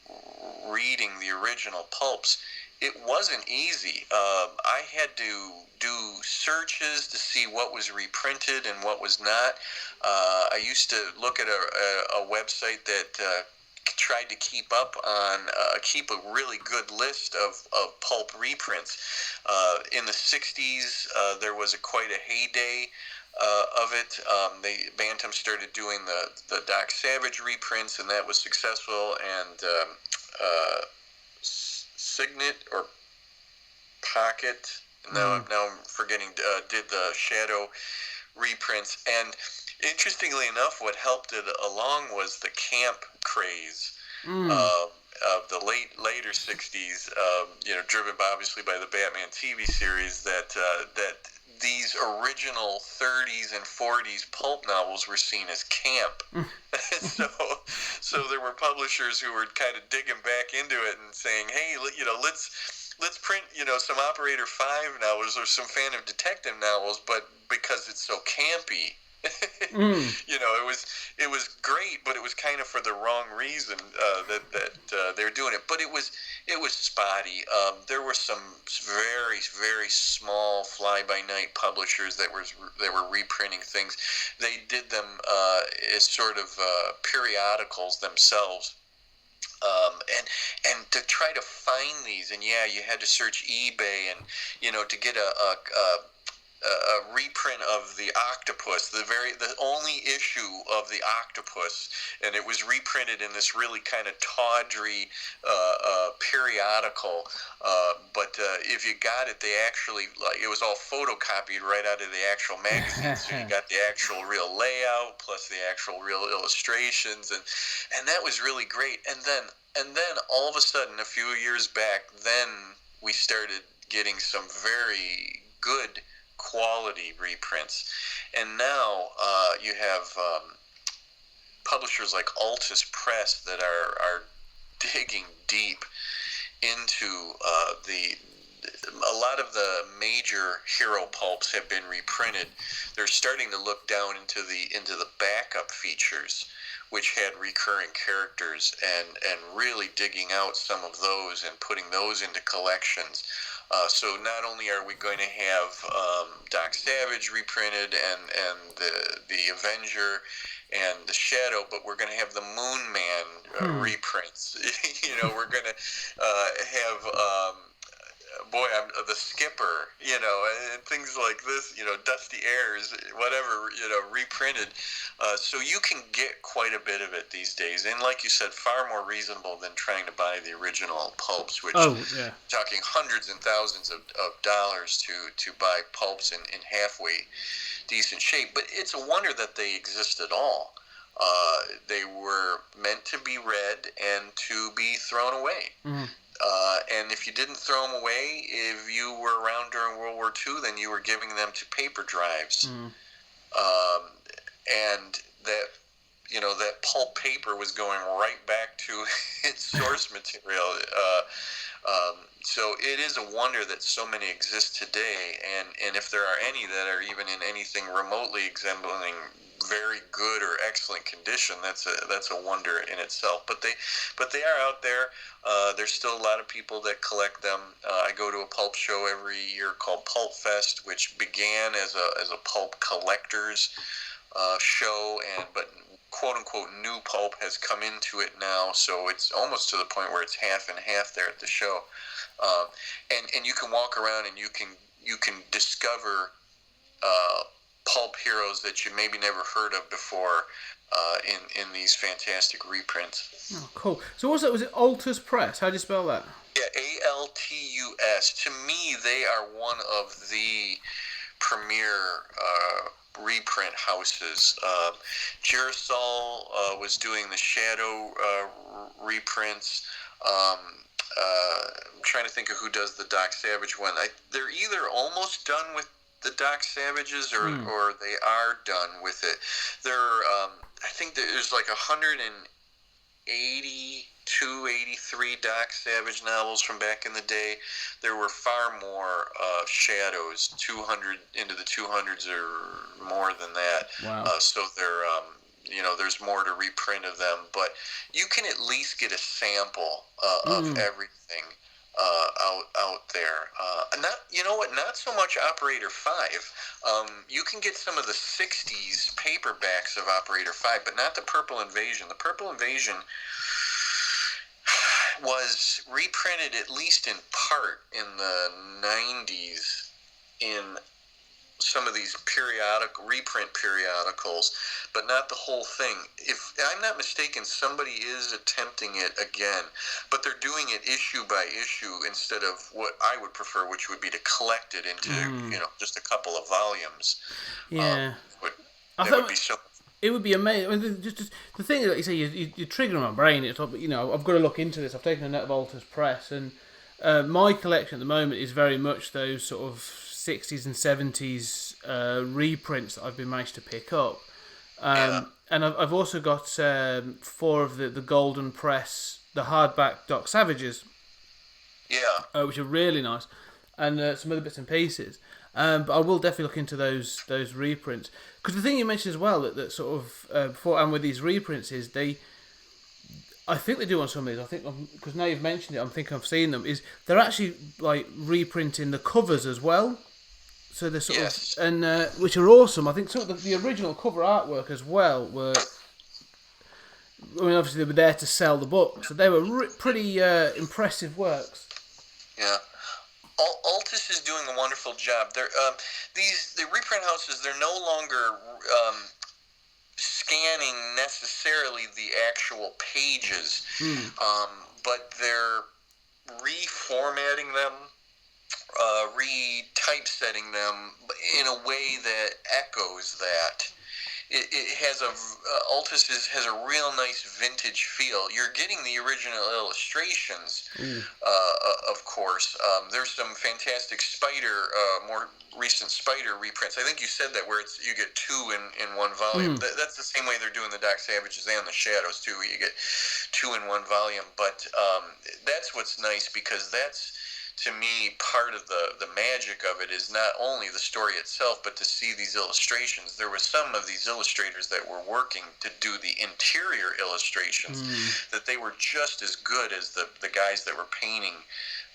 reading the original pulps, it wasn't easy. I had to do searches to see what was reprinted and what was not. I used to look at a website that tried to keep a really good list of pulp reprints. In the 60s, there was quite a heyday of it. Bantam started doing the Doc Savage reprints, and that was successful. And Signet or Pocket, now I'm forgetting, did the Shadow reprints. And interestingly enough, what helped it along was the camp craze of the later 60s, driven obviously by the Batman TV series, that these original 30s and 40s pulp novels were seen as camp. So there were publishers who were kind of digging back into it and saying, hey, let's print, some Operator 5 novels or some Phantom Detective novels, but because it's so campy. It was great, but it was kind of for the wrong reason that they were doing it. But it was spotty. There were some very, very small fly-by-night publishers that were reprinting things. They did them as sort of periodicals themselves. And to try to find these, and you had to search eBay, and to get a reprint of the Octopus, the only issue of the Octopus, and it was reprinted in this really kind of tawdry periodical. But if you got it, they actually, like, it was all photocopied right out of the actual magazine, so you got the actual real layout plus the actual real illustrations, and that was really great. And then all of a sudden, a few years back, then we started getting some very good quality reprints, and now you have publishers like Altus Press that are digging deep into a lot of the major hero pulps have been reprinted. They're starting to look down into the backup features, which had recurring characters, and really digging out some of those and putting those into collections. So not only are we going to have Doc Savage reprinted and the Avenger and the Shadow, but we're going to have the Moon Man reprints. We're going to have the Skipper, and things like this, Dusty Airs, whatever, reprinted. So you can get quite a bit of it these days. And like you said, far more reasonable than trying to buy the original pulps, which talking hundreds and thousands of dollars to buy pulps in halfway decent shape. But it's a wonder that they exist at all. They were meant to be read and to be thrown away. Mm-hmm. And if you didn't throw them away, if you were around during World War II, then you were giving them to paper drives. Mm. And that pulp paper was going right back to its source material. So it is a wonder that so many exist today, and if there are any that are even in anything remotely resembling very good or excellent condition, that's a wonder in itself. But they are out there. There's still a lot of people that collect them. I go to a pulp show every year called Pulp Fest, which began as a pulp collectors show, but quote unquote new pulp has come into it now, so it's almost to the point where it's half and half there at the show. And you can walk around and you can discover pulp heroes that you maybe never heard of before in these fantastic reprints. Oh, cool. So what's that? Was it Altus Press? How do you spell that? Yeah, Altus. To me, they are one of the premier reprint houses. Girasol was doing the Shadow reprints. I'm trying to think of who does the Doc Savage one. They're either almost done with the Doc Savages or they are done with it. I think there's like 182, 83 Doc Savage novels from back in the day. There were far more Shadows, 200 into the 200s or more than that. Wow. So there's more to reprint of them, but you can at least get a sample of everything out there. Not so much Operator 5. You can get some of the 60s paperbacks of Operator 5, but not the Purple Invasion. The Purple Invasion was reprinted at least in part in the 90s in some of these reprint periodicals, but not the whole thing. If I'm not mistaken, somebody is attempting it again, but they're doing it issue by issue instead of what I would prefer, which would be to collect it into just a couple of volumes. Yeah, that would be so. It would be amazing. I mean, just the thing is, like you say, you're triggering my brain. It's like, I've got to look into this. I've taken a note of Altus Press, and my collection at the moment is very much those sort of 60s and 70s reprints that I've been managed to pick up. And I've also got 4 of the Golden Press, the hardback Doc Savages. Yeah. Which are really nice. And some other bits and pieces. But I will definitely look into those reprints. Because the thing you mentioned as well, that sort of, before and with these reprints is I think they do on some of these. I think because now you've mentioned it, I'm thinking I've seen them. Is they're actually like reprinting the covers as well. So they're sort of, and which are awesome. I think some of the original cover artwork as well were. I mean, obviously they were there to sell the book, so they were pretty impressive works. Yeah. Altus is doing a wonderful job. The reprint houses, they're no longer scanning necessarily the actual pages, but they're reformatting them, retypesetting them in a way that echoes that. It has Altus has a real nice vintage feel. You're getting the original illustrations, of course. There's some fantastic more recent Spider reprints. I think you said that, where you get two in one volume. That's the same way they're doing the Dark Savages and the Shadows too. You get two in one volume. But that's what's nice, because that's, to me, part of the magic of it is not only the story itself, but to see these illustrations. There were some of these illustrators that were working to do the interior illustrations, that they were just as good as the guys that were painting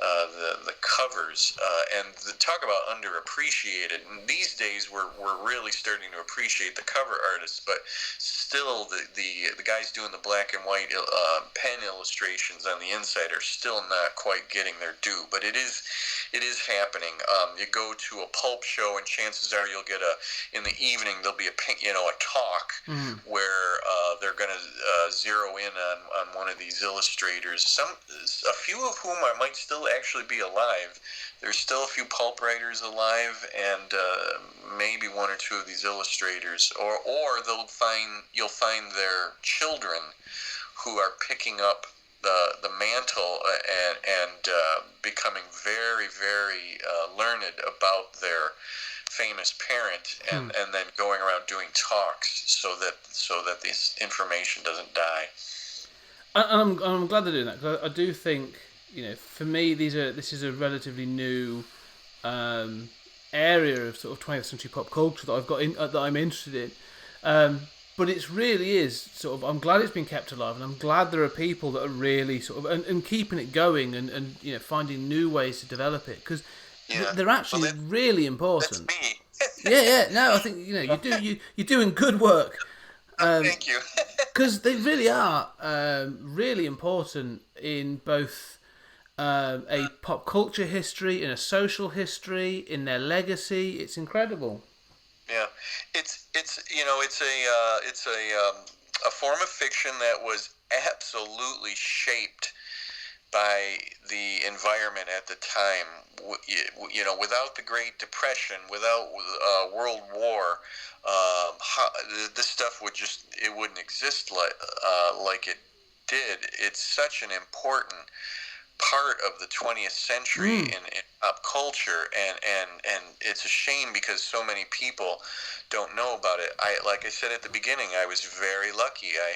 the covers. And talk about underappreciated. And these days, we're really starting to appreciate the cover artists, but still, the guys doing the black and white pen illustrations on the inside are still not quite getting their due. But it is happening. You go to a pulp show, and chances are you'll get in the evening there'll be a talk where they're going to zero in on one of these illustrators. A few of whom might still actually be alive. There's still a few pulp writers alive, and maybe one or two of these illustrators, or you'll find their children who are picking up the mantle and becoming very, very learned about their famous parent, and then going around doing talks so that this information doesn't die. And I'm glad they're doing that, because I do think, for me, this is a relatively new area of sort of 20th century pop culture that I'm interested in. But it really is sort of, I'm glad it's been kept alive, and I'm glad there are people that are really sort of and keeping it going, and finding new ways to develop it, because they're actually really important. That's me. yeah. No, I think you're doing good work. Thank you. Because they really are really important in both a pop culture history, in a social history, in their legacy. It's incredible. Yeah, it's a form of fiction that was absolutely shaped by the environment at the time. Without the Great Depression, without World War, this stuff wouldn't exist like it did. It's such an important part of the 20th century in pop culture, and it's a shame because so many people don't know about it. Like I said at the beginning, I was very lucky. I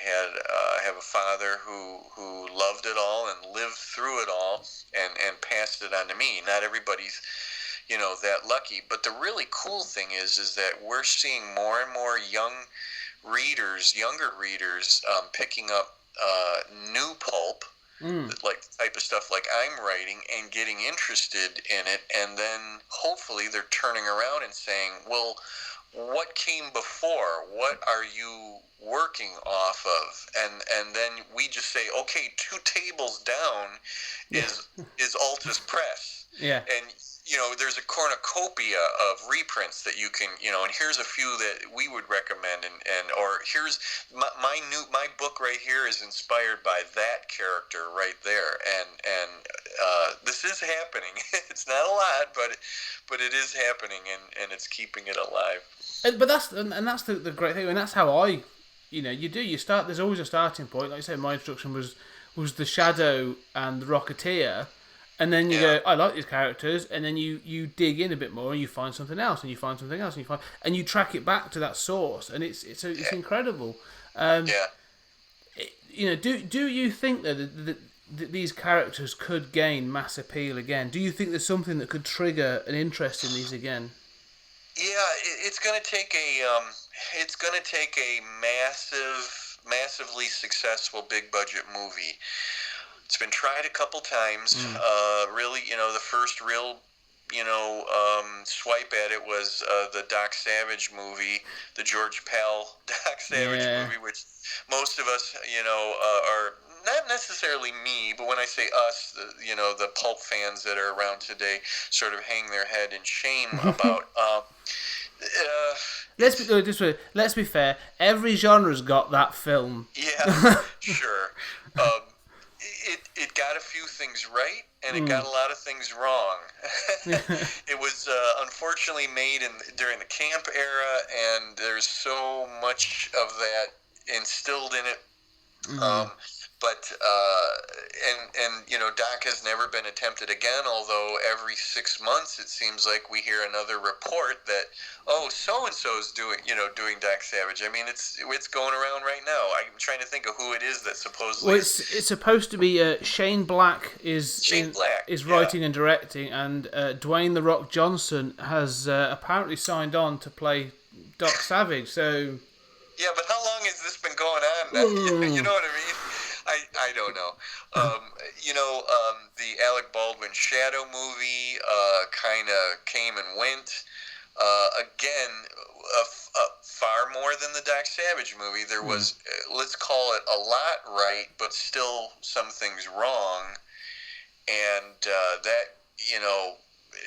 have a father who loved it all and lived through it all, and passed it on to me. Not everybody's that lucky, but the really cool thing is that we're seeing more and more younger readers picking up new pulp, like the type of stuff like I'm writing, and getting interested in it, and then hopefully they're turning around and saying, well, what came before? What are you working off of? And then we just say, okay, 2 tables down is Altus Press. Yeah. And there's a cornucopia of reprints that you can, and here's a few that we would recommend, or here's my book right here is inspired by that character right there, and this is happening. It's not a lot, but it is happening, and it's keeping it alive. But that's the great thing, and that's how you start. There's always a starting point. Like I said, my introduction was the Shadow and the Rocketeer. And then you go, I like these characters, and then you dig in a bit more, and you find something else, and you find something else, and you track it back to that source, and it's incredible. Do you think that these characters could gain mass appeal again? Do you think there's something that could trigger an interest in these again? Yeah, it's going to take a massively successful big budget movie. It's been tried a couple times. Really, the first real swipe at it was the Doc Savage movie, the George Pal Doc Savage movie, which most of us, are not necessarily me, but when I say us, the pulp fans that are around today sort of hang their head in shame about. Let's be fair. Every genre's got that film. Yeah, sure. It got a few things right, and it got a lot of things wrong. It was unfortunately made during the camp era, and there's so much of that instilled in it. Doc has never been attempted again, although every 6 months it seems like we hear another report that, so-and-so's doing Doc Savage. I mean, it's going around right now. I'm trying to think of who it is that supposedly... Well, it's supposed to be Shane Black is writing and directing, and Dwayne "The Rock" Johnson has apparently signed on to play Doc Savage, so... Yeah, but how long has this been going on? You know what I mean? I don't know. The Alec Baldwin Shadow movie kind of came and went. Again, far more than the Doc Savage movie. There was, let's call it a lot right, but still some things wrong. And that,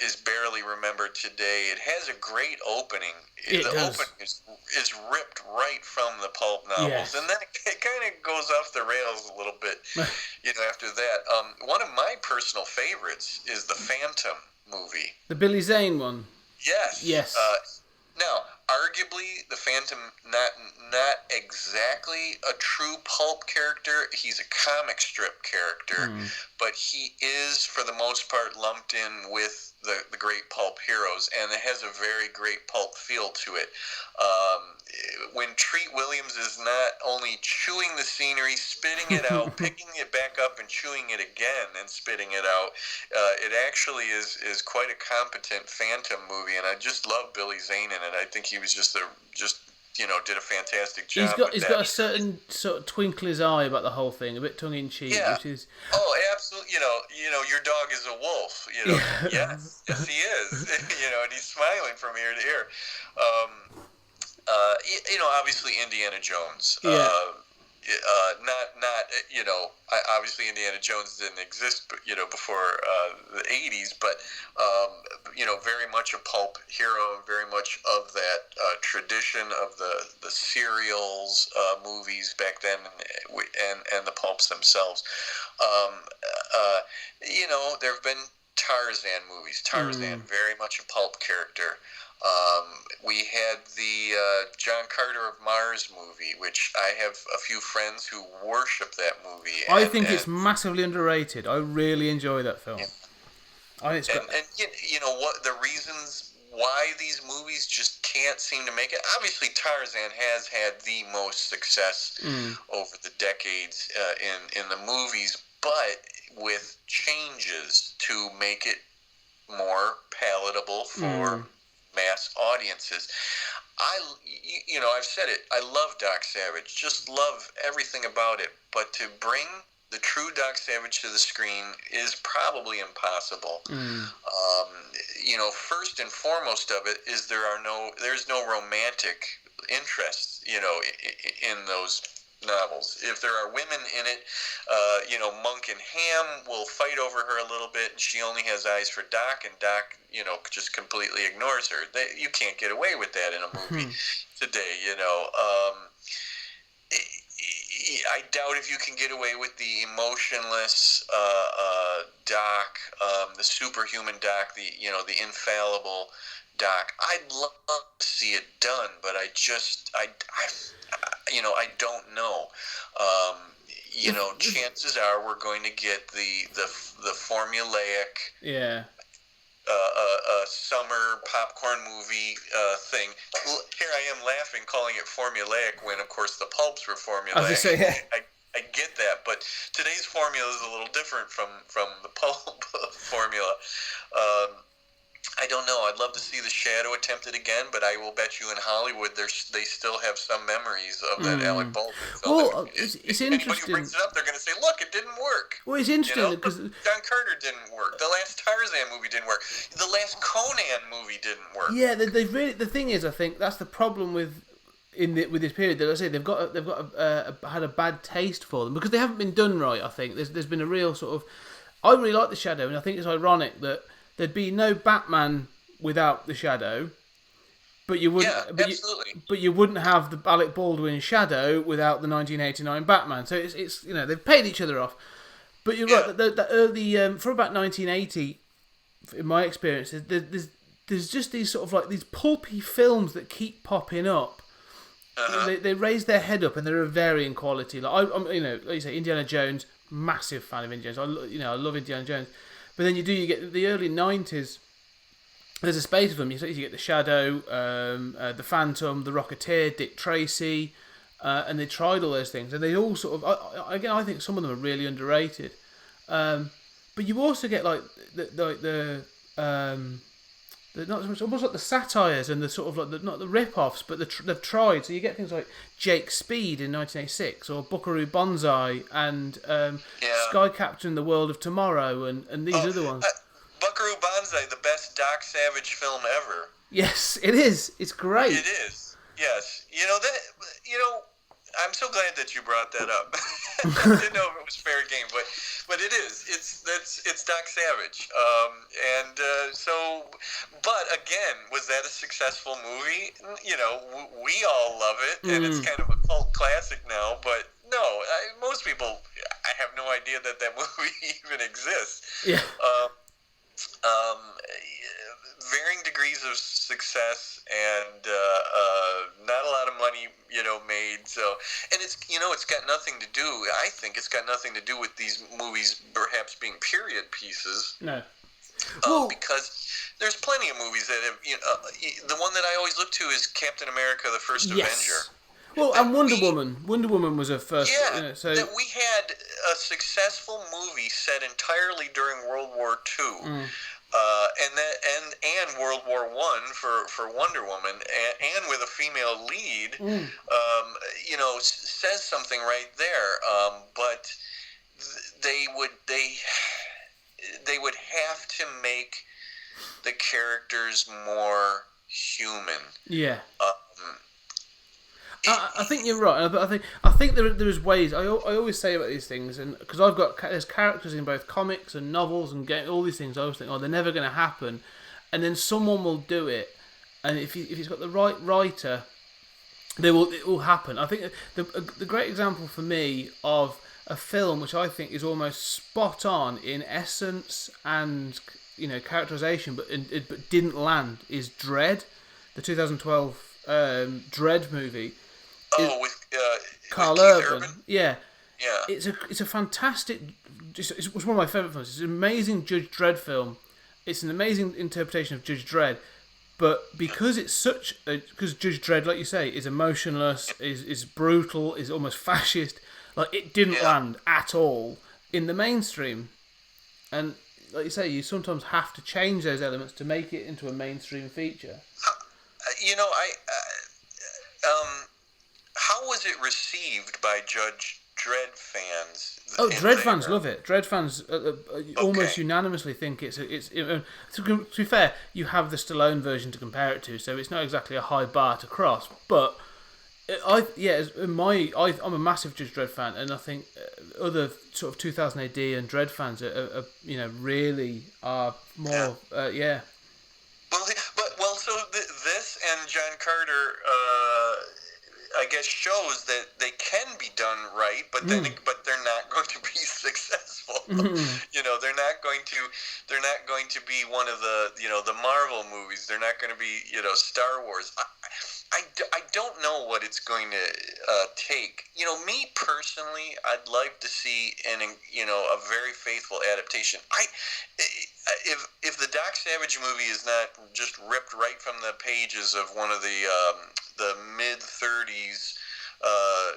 is barely remembered today. It has a great opening. The opening is ripped right from the pulp novels, and then it kind of goes off the rails a little bit, after that. One of my personal favorites is the Phantom movie. The Billy Zane one? Yes. Now, arguably, the Phantom, not exactly a true pulp character. He's a comic strip character, but he is, for the most part, lumped in with the great pulp heroes, and it has a very great pulp feel to it. When Treat Williams is not only chewing the scenery, spitting it out, picking it back up and chewing it again and spitting it out, it actually is quite a competent Phantom movie, and I just love Billy Zane in it. I think he was did a fantastic job. He's got a certain sort of twinkle in his eye about the whole thing, a bit tongue in cheek, which is... Oh, absolutely. Your dog is a wolf. Yes, he is. And he's smiling from ear to ear. Obviously Indiana Jones. Obviously Indiana Jones didn't exist, before the 80s, but very much a pulp hero, and very much of that tradition of the serials, movies back then, and the pulps themselves. There have been Tarzan movies. Tarzan, very much a pulp character. We had the John Carter of Mars movie, which I have a few friends who worship that movie. I think it's massively underrated. I really enjoy that film. And what the reasons why these movies just can't seem to make it. Obviously, Tarzan has had the most success over the decades in the movies, but with changes to make it more palatable for mass audiences. I've said it. I love Doc Savage. Just love everything about it. But to bring the true Doc Savage to the screen is probably impossible. First and foremost of it is there's no romantic interest, in those novels. If there are women in it, Monk and Ham will fight over her a little bit, and she only has eyes for Doc, and Doc, just completely ignores her. You can't get away with that in a movie today, I doubt if you can get away with the emotionless Doc, the superhuman Doc, the infallible Doc. I'd love to see it done, but I don't know. Chances are we're going to get the formulaic, summer popcorn movie thing. Here I am laughing, calling it formulaic when, of course, the pulps were formulaic. I get that, but today's formula is a little different from the pulp formula. I don't know. I'd love to see The Shadow attempted again, but I will bet you in Hollywood they still have some memories of that Alec Baldwin film. Well, it's Anybody interesting. who brings it up, they're going to say, "Look, it didn't work." Well, it's interesting because John Carter didn't work. The last Tarzan movie didn't work. The last Conan movie didn't work. Yeah, they've really. The thing is, I think that's the problem with this period. That I say they've got had a bad taste for them because they haven't been done right. I think there's been a real sort of. I really like The Shadow, and I think it's ironic that there'd be no Batman without The Shadow, but you wouldn't. Yeah, absolutely. But you wouldn't have the Alec Baldwin Shadow without the 1989 Batman. So it's they've paid each other off. But you're right. The early for about 1980, in my experience, there's just these sort of like these pulpy films that keep popping up. They raise their head up and they're of varying quality. Like I'm like you say, Indiana Jones. Massive fan of Indiana Jones. I love Indiana Jones. But then you get the early 90s. There's a space of them. You get The Shadow, The Phantom, The Rocketeer, Dick Tracy, and they tried all those things, and they all sort of. Again, I think some of them are really underrated. But you also get like the not so much, almost like the satires and the sort of like not the rip-offs, but they've tried. So you get things like Jake Speed in 1986, or Buckaroo Banzai, and Sky Captain: The World of Tomorrow, and these other ones. Buckaroo Banzai, the best Doc Savage film ever. Yes, it is. It's great. It is. Yes. I'm so glad that you brought that up. I didn't know if it was fair game, but it is. It's Doc Savage. But again, was that a successful movie? We all love it, and it's kind of a cult classic now. But no, most people, I have no idea that movie even exists. Yeah. Varying degrees of success and not a lot of money, made. So, and it's got nothing to do. I think it's got nothing to do with these movies perhaps being period pieces. No. Because there's plenty of movies that have. The one that I always look to is Captain America: The First Avenger. Well, and Wonder Woman. Wonder Woman was a first. Yeah, that we had a successful movie set entirely during World War II. And World War One for Wonder Woman, and with a female lead, says something right there. But they would have to make the characters more human. Yeah. I think you're right. I think there is ways. I always say about these things, and because there's characters in both comics and novels and all these things. I always think, they're never going to happen, and then someone will do it, and if he's got the right writer, it will happen. I think the great example for me of a film which I think is almost spot on in essence and characterization, but didn't land is Dredd, the 2012 Dredd movie. With Carl Urban. Yeah. It's a fantastic. It's one of my favourite films. It's an amazing Judge Dredd film. It's an amazing interpretation of Judge Dredd, but because because Judge Dredd, like you say, is emotionless, is brutal, is almost fascist. Like it didn't land at all in the mainstream, and like you say, you sometimes have to change those elements to make it into a mainstream feature. How was it received by Judge Dredd fans? Dredd fans love it. Dredd fans almost unanimously think it's. To be fair, you have the Stallone version to compare it to, so it's not exactly a high bar to cross. But I'm a massive Judge Dredd fan, and I think other sort of 2000 AD and Dredd fans are really are more. So this and John Carter, I guess, shows that they can be done right, but they're not going to be successful. They're not going to be one of the Marvel movies. They're not going to be Star Wars. I don't know what it's going to take. Me personally, I'd like to see a very faithful adaptation. If the Doc Savage movie is not just ripped right from the pages of one of the mid-30s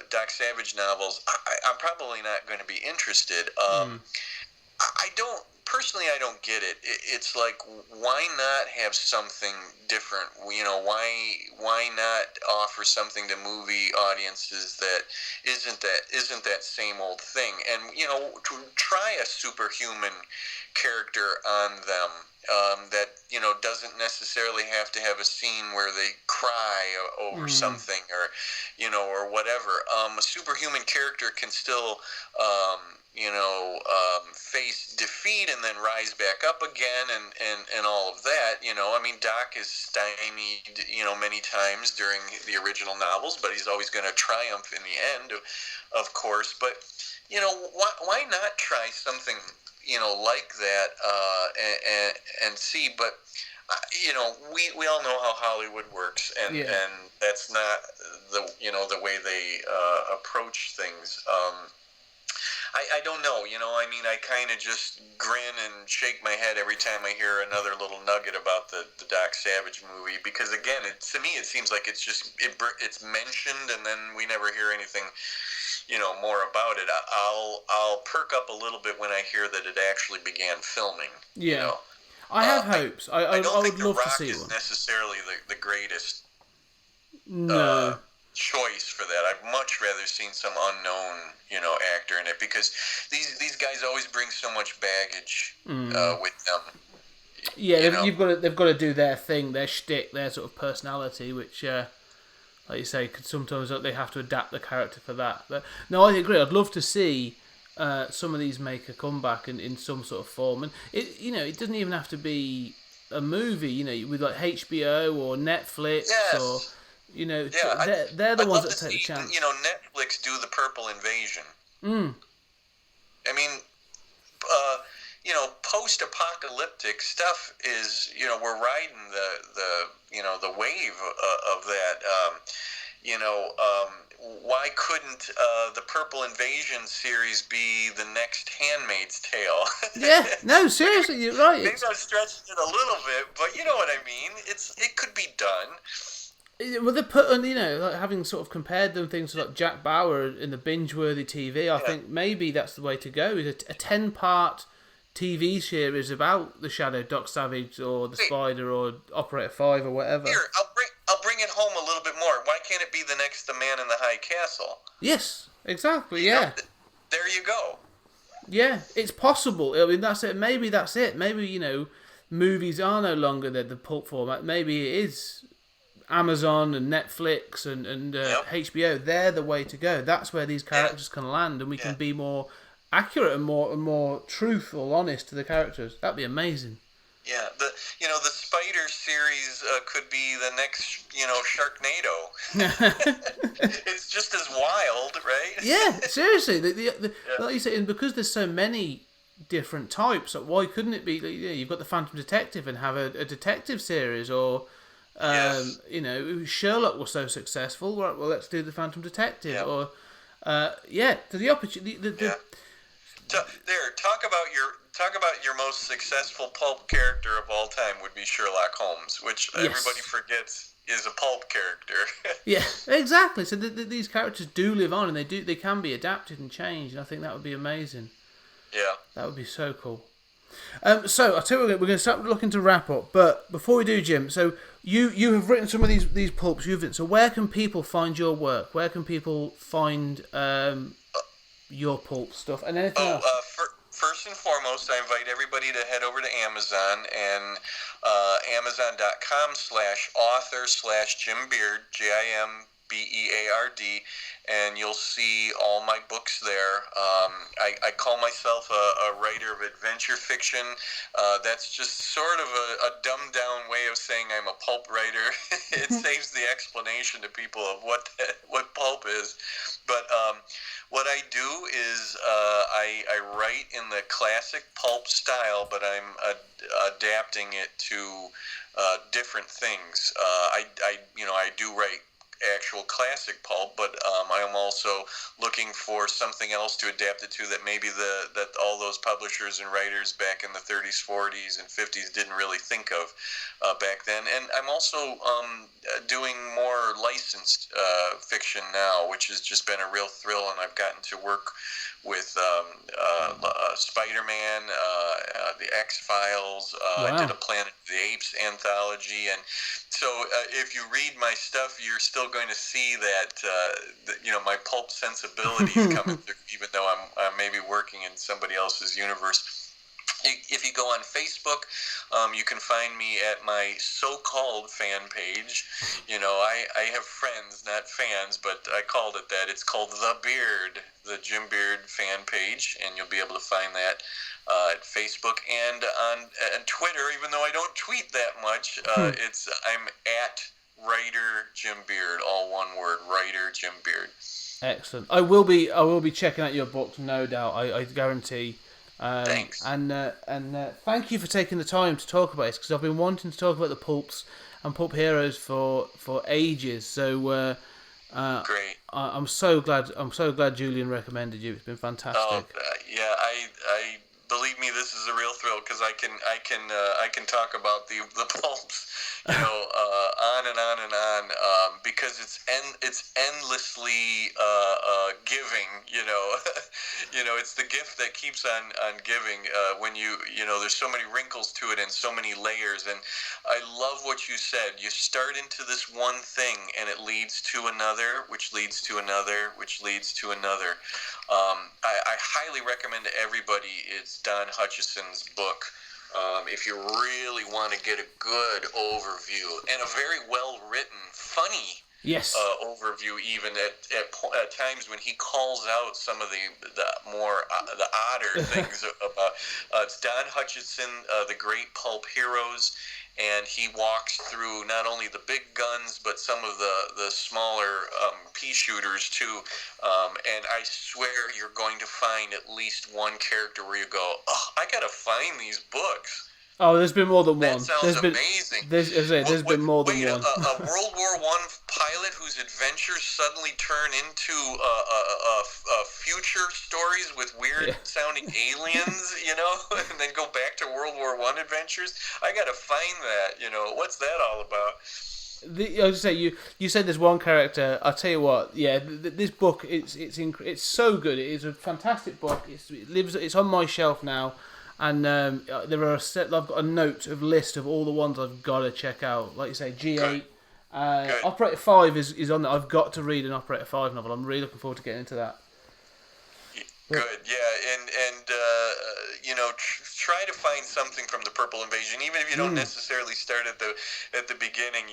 Doc Savage novels, I'm probably not going to be interested. I don't personally, I don't get it. It's like, why not have something different? You know, why not offer something to movie audiences that isn't that same old thing? And you know, to try a superhuman character on them. That, you know, doesn't necessarily have to have a scene where they cry over something, or, you know, or whatever. A superhuman character can still, face defeat and then rise back up again, and all of that. You know, I mean, Doc is stymied, you know, many times during the original novels, but he's always going to triumph in the end, of course. But, you know, why not try something, you know, like that, and see? But you know, we all know how Hollywood works, and that's not the way they approach things. I don't know, you know, I mean, I kind of just grin and shake my head every time I hear another little nugget about the Doc Savage movie, because again, to me it seems like it's just it's mentioned, and then we never hear anything, you know, more about it. I'll perk up a little bit when I hear that it actually began filming. Yeah, you know? I have hopes. I would love to see one. The Rock is necessarily the greatest choice for that. I'd much rather seen some unknown, you know, actor in it, because these guys always bring so much baggage with them. Yeah, they've got to do their thing, their shtick, their sort of personality, which, like you say, could sometimes they have to adapt the character for that. But no, I agree. I'd love to see some of these make a comeback in some sort of form, and it doesn't even have to be a movie. You know, with like HBO or Netflix or. You know, they're the ones that take the chance. You know, Netflix do the Purple Invasion. I mean, you know, post-apocalyptic stuff is, you know, we're riding the wave of that. Why couldn't the Purple Invasion series be the next Handmaid's Tale? Yeah, no, seriously, you're right. Maybe I'm stretching it a little bit, but you know what I mean. It could be done. Well, they put on, you know, like having sort of compared them things to like Jack Bauer in the binge-worthy TV. I think maybe that's the way to go. Is a 10-part TV series about the Shadow, Doc Savage, or the Spider, or Operator 5, or whatever. Here, I'll bring it home a little bit more. Why can't it be the next The Man in the High Castle? Yes, exactly. Yeah. There you go. Yeah, it's possible. I mean, that's it. Maybe that's it. Maybe, you know, movies are no longer the pulp format. Maybe it is. Amazon and Netflix and HBO, they're the way to go. That's where these characters can land, and we can be more accurate and more truthful, honest to the characters. That'd be amazing. Yeah, the Spider series could be the next, you know, Sharknado. It's just as wild, right? Yeah, seriously. Like you say, and because there's so many different types, why couldn't it be? You've got the Phantom Detective and have a detective series, or you know, Sherlock was so successful. Right, well, let's do the Phantom Detective, or the opportunity. Talk about your most successful pulp character of all time would be Sherlock Holmes, which everybody forgets is a pulp character. Yeah, exactly. So these characters do live on, and they can be adapted and changed. And I think that would be amazing. Yeah, that would be so cool. So I'll tell you what, we're going to start looking to wrap up, but before we do, Jim, so you have written some of these pulps. So where can people find your work? Where can people find your pulp stuff and anything else? First and foremost, I invite everybody to head over to Amazon and Amazon.com/author/Jim Beard, JimBeard, and you'll see all my books there. I call myself a writer of adventure fiction. That's just sort of a dumbed-down way of saying I'm a pulp writer. It saves the explanation to people of what pulp is. But what I do is I write in the classic pulp style, but I'm adapting it to different things. I do write actual classic pulp, but I am also looking for something else to adapt it to that maybe that all those publishers and writers back in the 30s, 40s, and 50s didn't really think of back then. And I'm also doing more licensed fiction now, which has just been a real thrill, and I've gotten to work with Spider-Man, the X-Files. Wow. I did a Planet of the Apes anthology, and so if you read my stuff, you're still going to see that, my pulp sensibilities coming through, even though I'm maybe working in somebody else's universe. If you go on Facebook, you can find me at my so-called fan page. I have friends, not fans, but I called it that. It's called The Beard, the Jim Beard fan page, and you'll be able to find that at Facebook and on Twitter. Even though I don't tweet that much, I'm at Writer Jim Beard, all one word, Writer Jim Beard. Excellent. I will be checking out your books, no doubt. I guarantee. Thanks. And thank you for taking the time to talk about this, because I've been wanting to talk about the pulps and pulp heroes for ages. So great. I'm so glad Julian recommended you. It's been fantastic. Oh, yeah. I believe me, this is a real thrill, because I can talk about the pulps, on and on and on, because it's endlessly giving. It's the gift that keeps on giving. When there's so many wrinkles to it and so many layers. And I love what you said. You start into this one thing, and it leads to another, which leads to another, which leads to another. I highly recommend to everybody, it's Don Hutchison's book. If you really want to get a good overview and a very well written, funny overview, even at times when he calls out some of the more the odder things about. It's Don Hutchison, The Great Pulp Heroes. And he walks through not only the big guns, but some of the smaller pea shooters too. And I swear you're going to find at least one character where you go, oh, I gotta find these books. Oh, there's been more than one. That sounds amazing. There's been more than one. A World War I pilot whose adventures suddenly turn into future stories with weird-sounding aliens, and then go back to World War I adventures. I gotta find that. What's that all about? I was say you said there's one character. I'll tell you what. Yeah, this book it's so good. It is a fantastic book. It's on my shelf now. And there are I've got a list of all the ones I've got to check out. Like you say, G8. Operator 5 is on there. I've got to read an Operator 5 novel. I'm really looking forward to getting into that. Good, yeah, and try to find something from the Purple Invasion, even if you don't necessarily start at the beginning.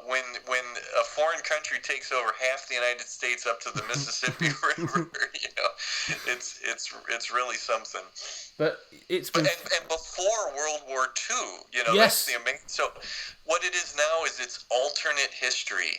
When a foreign country takes over half the United States up to the Mississippi River, it's really something. But it's been and before World War II, yes. That's the amazing. So what it is now is it's alternate history.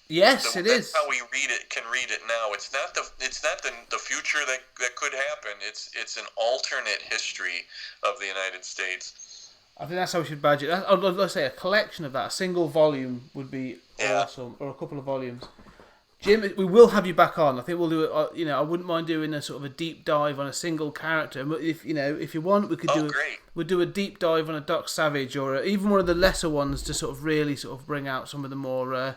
Yes, it is. That's how we can read it now. It's not the future that could happen. It's an alternate history of the United States. I think that's how we should badge it. Let's say a collection of that. A single volume would be awesome, or a couple of volumes. Jim, we will have you back on. I think we'll do it. I wouldn't mind doing a sort of a deep dive on a single character. If you want, we could we'd do a deep dive on a Doc Savage, or even one of the lesser ones, to sort of really sort of bring out some of the more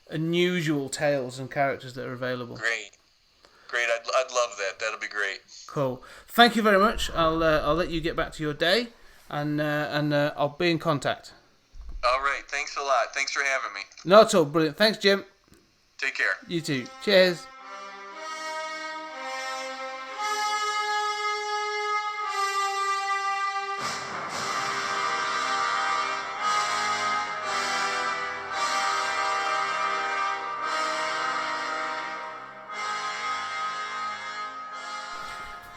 unusual tales and characters that are available. Great. I'd love that. That'll be great. Cool. Thank you very much. I'll let you get back to your day, and I'll be in contact. All right. Thanks a lot. Thanks for having me. Not at all. Brilliant. Thanks, Jim. Take care. You too. Cheers.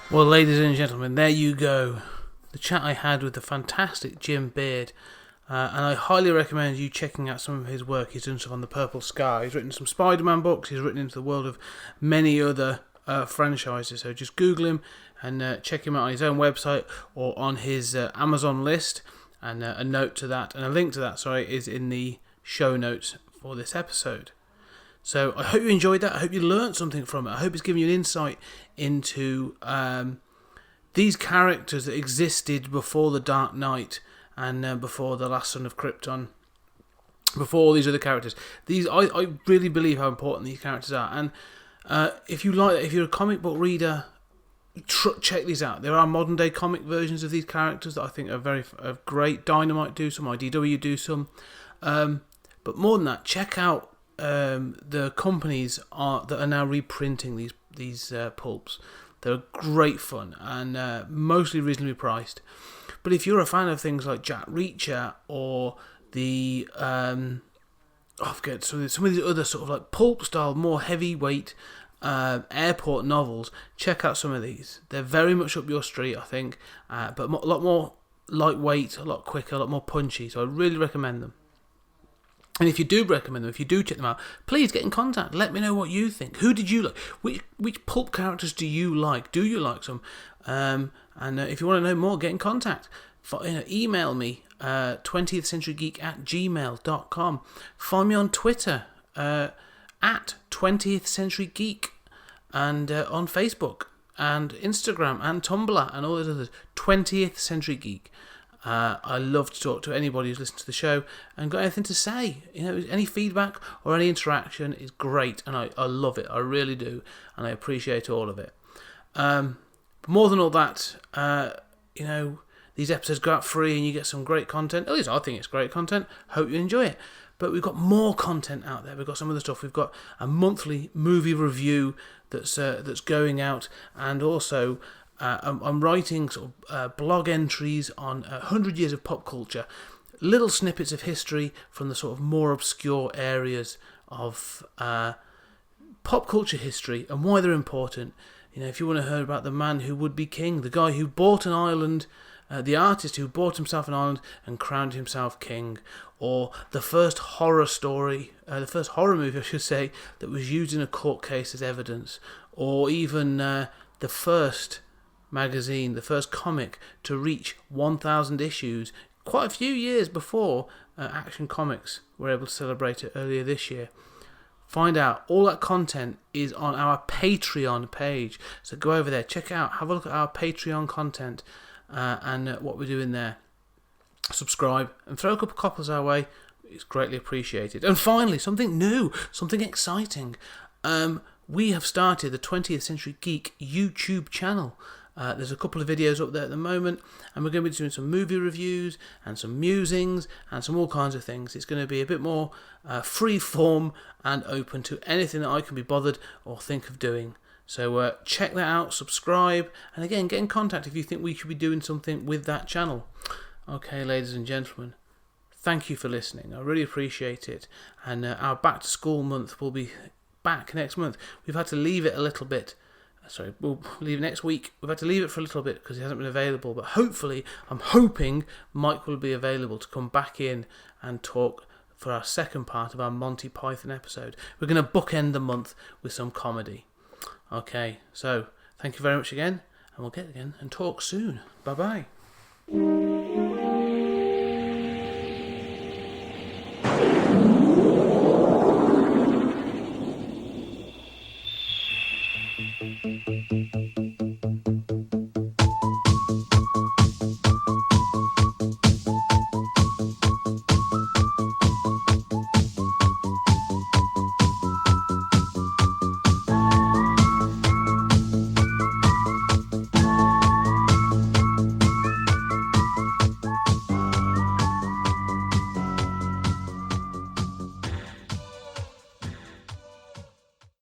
Well, ladies and gentlemen, there you go. The chat I had with the fantastic Jim Beard. And I highly recommend you checking out some of his work. He's done stuff on the Purple Sky. He's written some Spider-Man books. He's written into the world of many other franchises. So just Google him and check him out on his own website or on his Amazon list. And a note to that, and a link to that, is in the show notes for this episode. So I hope you enjoyed that. I hope you learned something from it. I hope it's given you an insight into these characters that existed before the Dark Knight and before the Last Son of Krypton, before all these other characters. I really believe how important these characters are. And if you're a comic book reader, check these out. There are modern day comic versions of these characters that I think are great. Dynamite do some, IDW do some. But more than that, check out the companies that are now reprinting these pulps. They're great fun and mostly reasonably priced. But if you're a fan of things like Jack Reacher or the I forget some of these other sort of like pulp style, more heavyweight airport novels, check out some of these. They're very much up your street, I think, but a lot more lightweight, a lot quicker, a lot more punchy. So I really recommend them. And if you do recommend them, if you do check them out, please get in contact. Let me know what you think. Who did you like? Which pulp characters do you like? Do you like some? And if you want to know more, get in contact. Email me, 20thcenturygeek@gmail.com. Find me on Twitter, at 20th Century Geek, and on Facebook, and Instagram, and Tumblr, and all those others. 20th Century Geek. I love to talk to anybody who's listened to the show and got anything to say. Any feedback or any interaction is great, and I love it. I really do, and I appreciate all of it. But more than all that, these episodes go out free and you get some great content. At least I think it's great content. Hope you enjoy it. But we've got more content out there. We've got some other stuff. We've got a monthly movie review that's going out, and also I'm writing sort of blog entries on 100 years of pop culture, little snippets of history from the sort of more obscure areas of pop culture history and why they're important. If you want to hear about the man who would be king, the guy who bought an island, the artist who bought himself an island and crowned himself king, or the first horror story, the first horror movie, I should say, that was used in a court case as evidence, or even the first magazine, the first comic to reach 1,000 issues, quite a few years before Action Comics were able to celebrate it earlier this year. Find out. All that content is on our Patreon page, so go over there, check it out, have a look at our Patreon content and what we're doing there. Subscribe and throw a couple of coppers our way. It's greatly appreciated. And finally, something new, something exciting. We have started the 20th Century Geek YouTube channel. There's a couple of videos up there at the moment, and we're going to be doing some movie reviews and some musings and some all kinds of things. It's going to be a bit more free form and open to anything that I can be bothered or think of doing. So check that out, subscribe, and again, get in contact if you think we should be doing something with that channel. Okay, ladies and gentlemen, thank you for listening. I really appreciate it. And our back to school month will be back next month. We've had to leave it a little bit. Sorry, we'll leave it next week. We've had to leave it for a little bit because it hasn't been available. But hopefully, I'm hoping Mike will be available to come back in and talk for our second part of our Monty Python episode. We're going to bookend the month with some comedy. Okay, so thank you very much again, and we'll get again and talk soon. Bye-bye. Thank you.